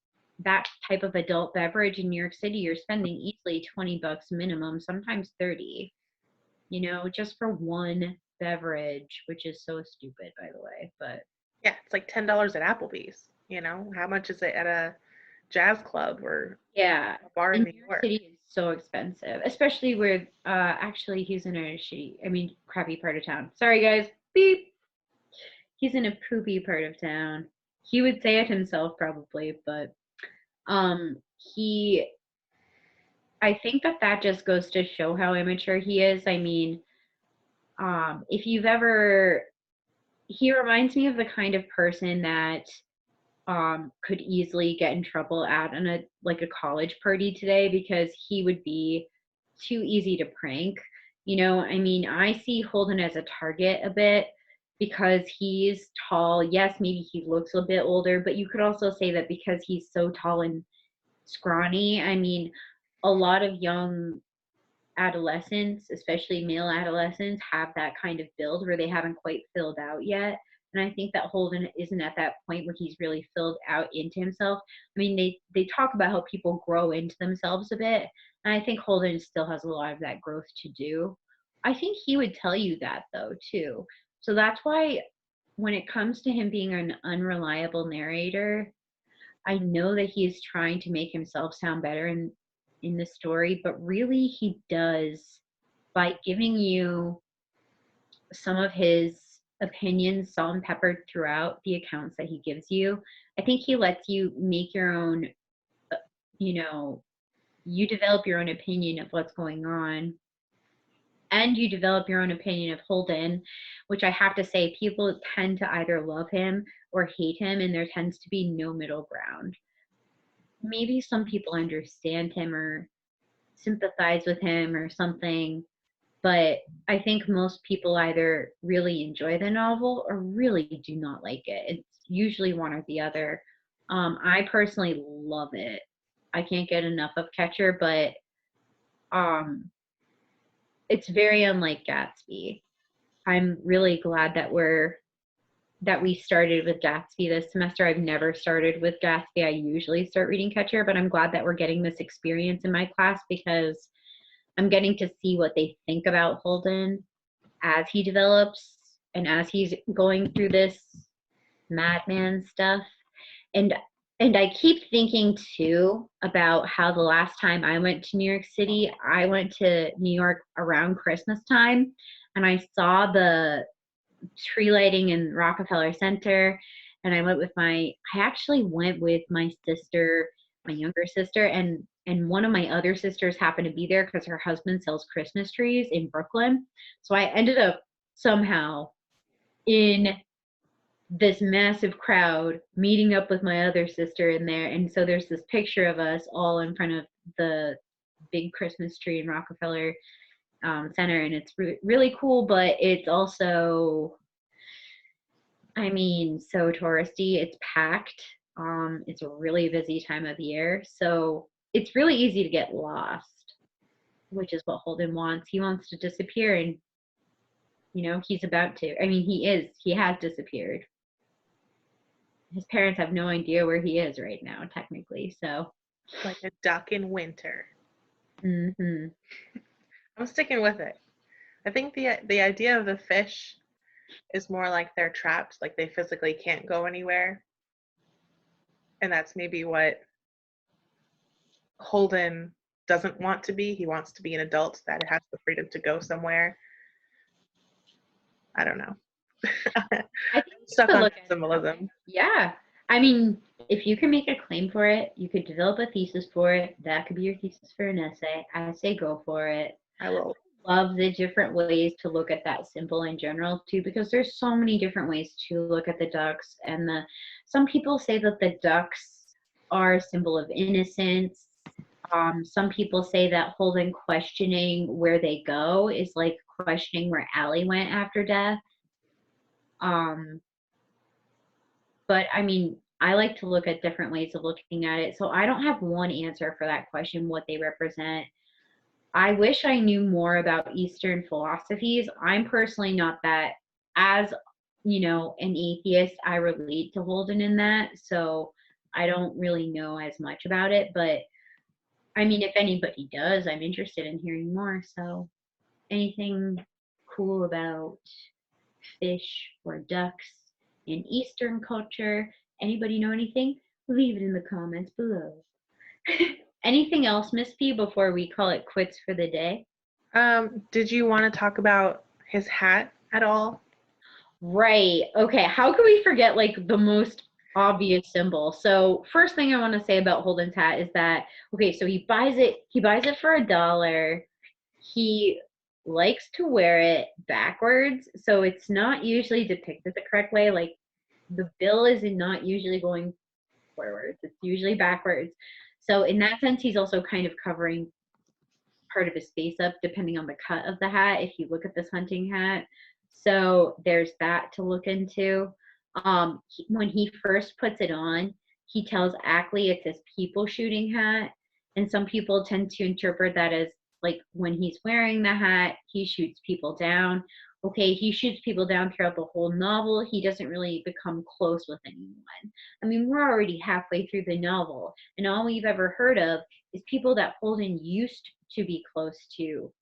that type of adult beverage in New York City, you're spending easily $20 minimum, sometimes 30, just for one beverage, which is so stupid, by the way. But Yeah, it's like $10 at Applebee's. How much is it at a jazz club or yeah, a bar in and New New York York? City is so expensive, especially where actually he's in a crappy part of town. Sorry guys. Beep. He's in a poopy part of town. He would say it himself probably, but um he I think that just goes to show how immature he is. I mean, if you've ever he reminds me of the kind of person that could easily get in trouble at a college party today, because he would be too easy to prank. I mean, I see Holden as a target a bit because he's tall. Yes, maybe he looks a bit older, but you could also say that because he's so tall and scrawny. I mean, a lot of young adolescents, especially male adolescents, have that kind of build where they haven't quite filled out yet. And I think that Holden isn't at that point where he's really filled out into himself. I mean, they talk about how people grow into themselves a bit, and I think Holden still has a lot of that growth to do. I think he would tell you that though too. So that's why when it comes to him being an unreliable narrator, I know that he's trying to make himself sound better in the story, but really he does by giving you some of his opinions salt and peppered throughout the accounts that he gives you. I think he lets you make your own, uh, you know, you develop your own opinion of what's going on, and you develop your own opinion of Holden, which I have to say, people tend to either love him or hate him, and there tends to be no middle ground. Maybe some people understand him or sympathize with him or something, but I think most people either really enjoy the novel or really do not like it. It's usually one or the other. I personally love it. I can't get enough of Catcher, but um, it's very unlike Gatsby. I'm really glad that we started with Gatsby this semester. I've never started with Gatsby. I usually start reading Catcher, but I'm glad that we're getting this experience in my class because I'm getting to see what they think about Holden as he develops and as he's going through this madman stuff. And I keep thinking too about how the last time I went to New York City, I went to New York around Christmas time, and I saw the tree lighting in Rockefeller Center. And I actually went with my sister, my younger sister, and one of my other sisters happened to be there because her husband sells Christmas trees in Brooklyn. So I ended up somehow in this massive crowd meeting up with my other sister in there. And so there's this picture of us all in front of the big Christmas tree in Rockefeller Center, and it's really cool, but it's also, I mean, so touristy. It's packed. It's a really busy time of year, so it's really easy to get lost, which is what Holden wants. He wants to disappear, and he's about to. I mean, he has disappeared. His parents have no idea where he is right now, technically. So Like a duck in winter. Mm-hmm. I'm sticking with it. I think the idea of the fish is more like they're trapped, like they physically can't go anywhere. And that's maybe what Holden doesn't want to be. He wants to be an adult that has the freedom to go somewhere. I don't know. I'm I think you stuck could on look that at it that way. symbolism. Yeah. I mean, if you can make a claim for it, you could develop a thesis for it. That could be your thesis for an essay. I say go for it. I will. Love the different ways to look at that symbol in general too, because there's so many different ways to look at the ducks. And some people say that the ducks are a symbol of innocence. Some people say that Holden questioning where they go is like questioning where Allie went after death. Um, but I mean, I like to look at different ways of looking at it. So I don't have one answer for that question, what they represent. I wish I knew more about Eastern philosophies. I'm personally not that, as an atheist, I relate to Holden in that. So I don't really know as much about it. But I mean, if anybody does, I'm interested in hearing more. So anything cool about fish or ducks in Eastern culture? Anybody know anything? Leave it in the comments below. Anything else, Miss P, before we call it quits for the day? Did you want to talk about his hat at all? Right. Okay. How could we forget like the most obvious symbol? So first thing I want to say about Holden's hat is that okay, so he buys it for $1. He likes to wear it backwards, so it's not usually depicted the correct way. Like the bill is not usually going forwards, it's usually backwards. So in that sense, he's also kind of covering part of his face up depending on the cut of the hat if you look at this hunting hat. So there's that to look into. When he first puts it on, he tells Ackley it's his people shooting hat, and some people tend to interpret that as like when he's wearing the hat he shoots people down. Okay, he shoots people down throughout the whole novel. He doesn't really become close with anyone. I mean, we're already halfway through the novel, and all we've ever heard of is people that Holden used to be close to,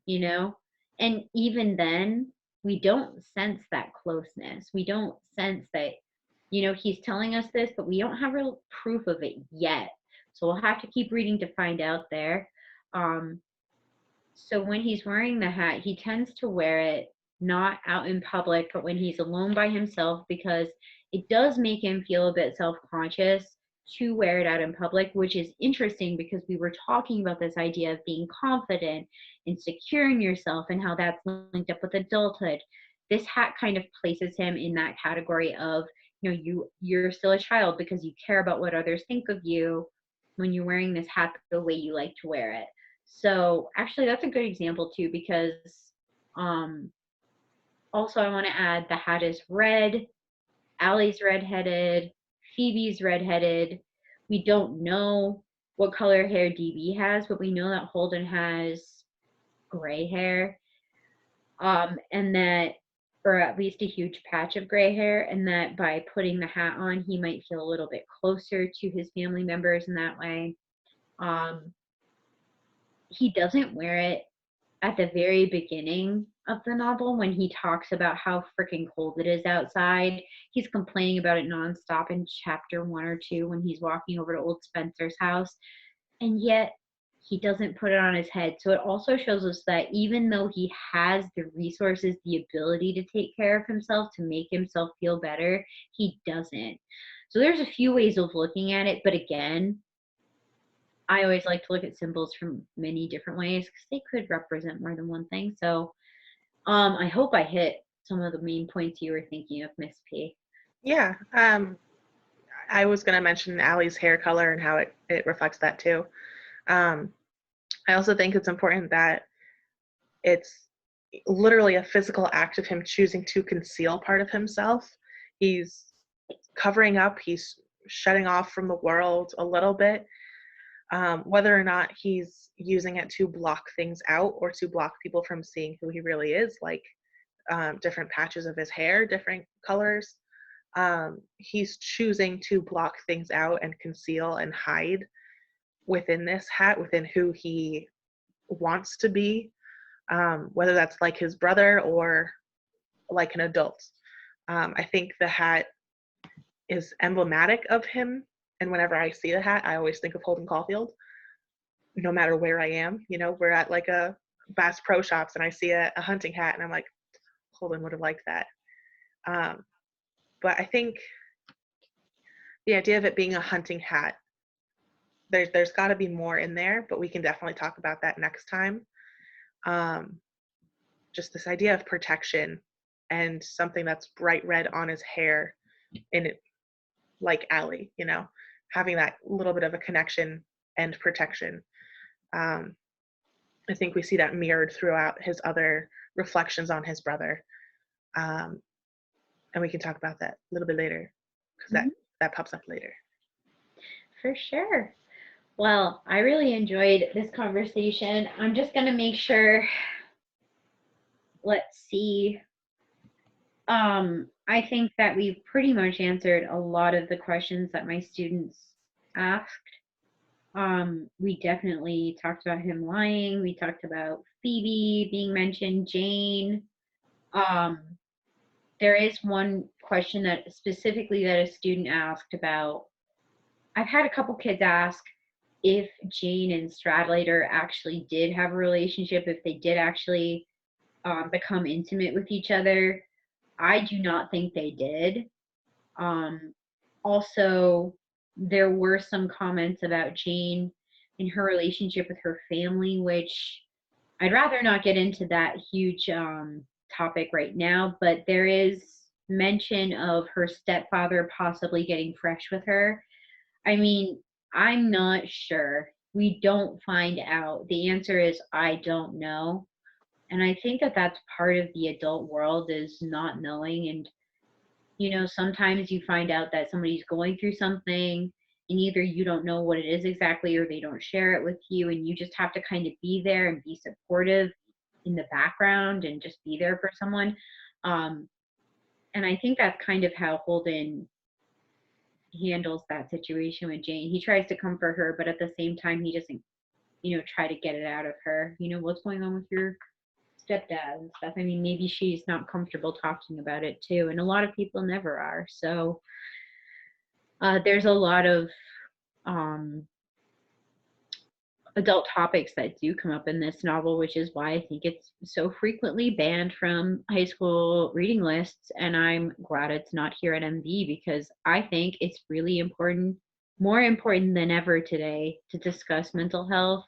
you know? And even then, we don't sense that closeness. We don't sense that, he's telling us this, but we don't have real proof of it yet. So we'll have to keep reading to find out there. Um, so when he's wearing the hat, he tends to wear it not out in public, but when he's alone by himself, because it does make him feel a bit self conscious to wear it out in public, which is interesting because we were talking about this idea of being confident and securing yourself and how that's linked up with adulthood. This hat kind of places him in that category of, you're still a child because you care about what others think of you when you're wearing this hat the way you like to wear it. So actually that's a good example too, because um also I want to add the hat is red, Allie's redheaded, Phoebe's redheaded. We don't know what color hair DB has, but we know that Holden has gray hair. And that, or at least a huge patch of gray hair, and that by putting the hat on he might feel a little bit closer to his family members in that way. um he doesn't wear it at the very beginning of the novel when he talks about how freaking cold it is outside. He's complaining about it nonstop in chapter 1 or 2 when he's walking over to old Spencer's house, and yet he doesn't put it on his head. So it also shows us that even though he has the resources, the ability to take care of himself, to make himself feel better, he doesn't. So there's a few ways of looking at it, but again, I always like to look at symbols from many different ways because they could represent more than one thing. So I hope I hit some of the main points you were thinking of, Miss P. Yeah. I was going to mention Allie's hair color and how it reflects that too. Um, I also think it's important that it's literally a physical act of him choosing to conceal part of himself. He's covering up, he's shutting off from the world a little bit. Whether or not he's using it to block things out or to block people from seeing who he really is, like different patches of his hair, different colors. He's choosing to block things out and conceal and hide within this hat, within who he wants to be, whether that's like his brother or like an adult. I think the hat is emblematic of him. And whenever I see the hat, I always think of Holden Caulfield, no matter where I am. You know, we're at like a Bass Pro Shops and I see a hunting hat and I'm like, Holden would have liked that. But I think the idea of it being a hunting hat, there's got to be more in there, but we can definitely talk about that next time. Just this idea of protection and something that's bright red on his hair in it, like Allie, you know, having that little bit of a connection and protection. I think we see that mirrored throughout his other reflections on his brother. And we can talk about that a little bit later because that pops up later. For sure. Well, I really enjoyed this conversation. I'm just going to make sure, let's see. I think that we've pretty much answered a lot of the questions that my students asked. We definitely talked about him lying. We talked about Phoebe being mentioned, Jane. There is one question that specifically that a student asked about. I've had a couple kids ask if Jane and Stradlater actually did have a relationship, if they did actually become intimate with each other. I do not think they did. Also, there were some comments about Jane and her relationship with her family, which I'd rather not get into that huge topic right now, but there is mention of her stepfather possibly getting fresh with her. I mean, I'm not sure. We don't find out. The answer is I don't know. And I think that that's part of the adult world is not knowing. And, you know, sometimes you find out that somebody's going through something and either you don't know what it is exactly or they don't share it with you. And you just have to kind of be there and be supportive in the background and just be there for someone. And I think that's kind of how Holden handles that situation with Jane. He tries to comfort her, but at the same time, he doesn't, you know, try to get it out of her. You know, what's going on with your stepdad and stuff. I mean, maybe she's not comfortable talking about it too. And a lot of people never are. So there's a lot of adult topics that do come up in this novel, which is why I think it's so frequently banned from high school reading lists. And I'm glad it's not here at MV because I think it's really important, more important than ever today, to discuss mental health.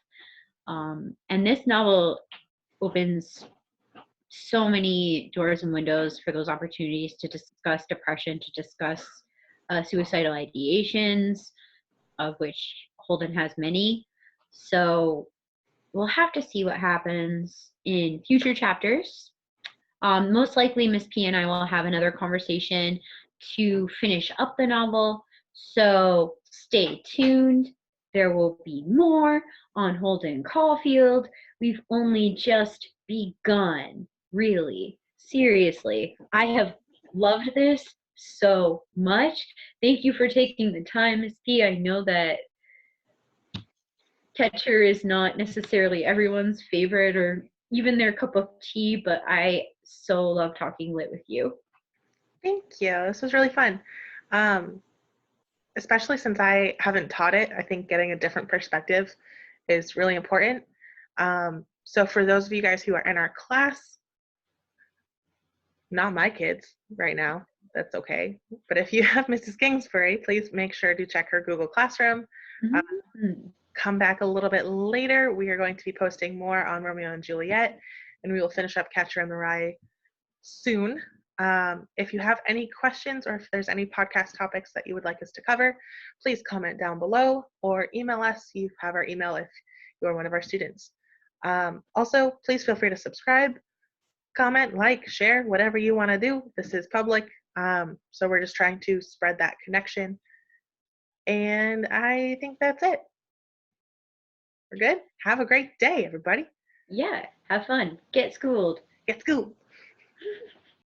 And this novel opens so many doors and windows for those opportunities to discuss depression, to discuss suicidal ideations, of which Holden has many. So we'll have to see what happens in future chapters. Most likely, Miss P and I will have another conversation to finish up the novel. So stay tuned. There will be more on Holden Caulfield. We've only just begun, really. Seriously, I have loved this so much. Thank you for taking the time, Miss P. I know that Catcher is not necessarily everyone's favorite or even their cup of tea, but I so love talking lit with you. Thank you. This was really fun. Especially since I haven't taught it, I think getting a different perspective is really important. So for those of you guys who are in our class, not my kids right now, that's okay. But if you have Mrs. Kingsbury, please make sure to check her Google Classroom. Come back a little bit later. We are going to be posting more on Romeo and Juliet, and we will finish up Catcher in the Rye soon. If you have any questions or if there's any podcast topics that you would like us to cover, please comment down below or email us. You have our email if you're one of our students. Also, please feel free to subscribe, comment, like, share, whatever you want to do. This is public, so we're just trying to spread that connection. And I think that's it. We're good. Have a great day, everybody. Yeah, have fun. Get schooled. Get schooled.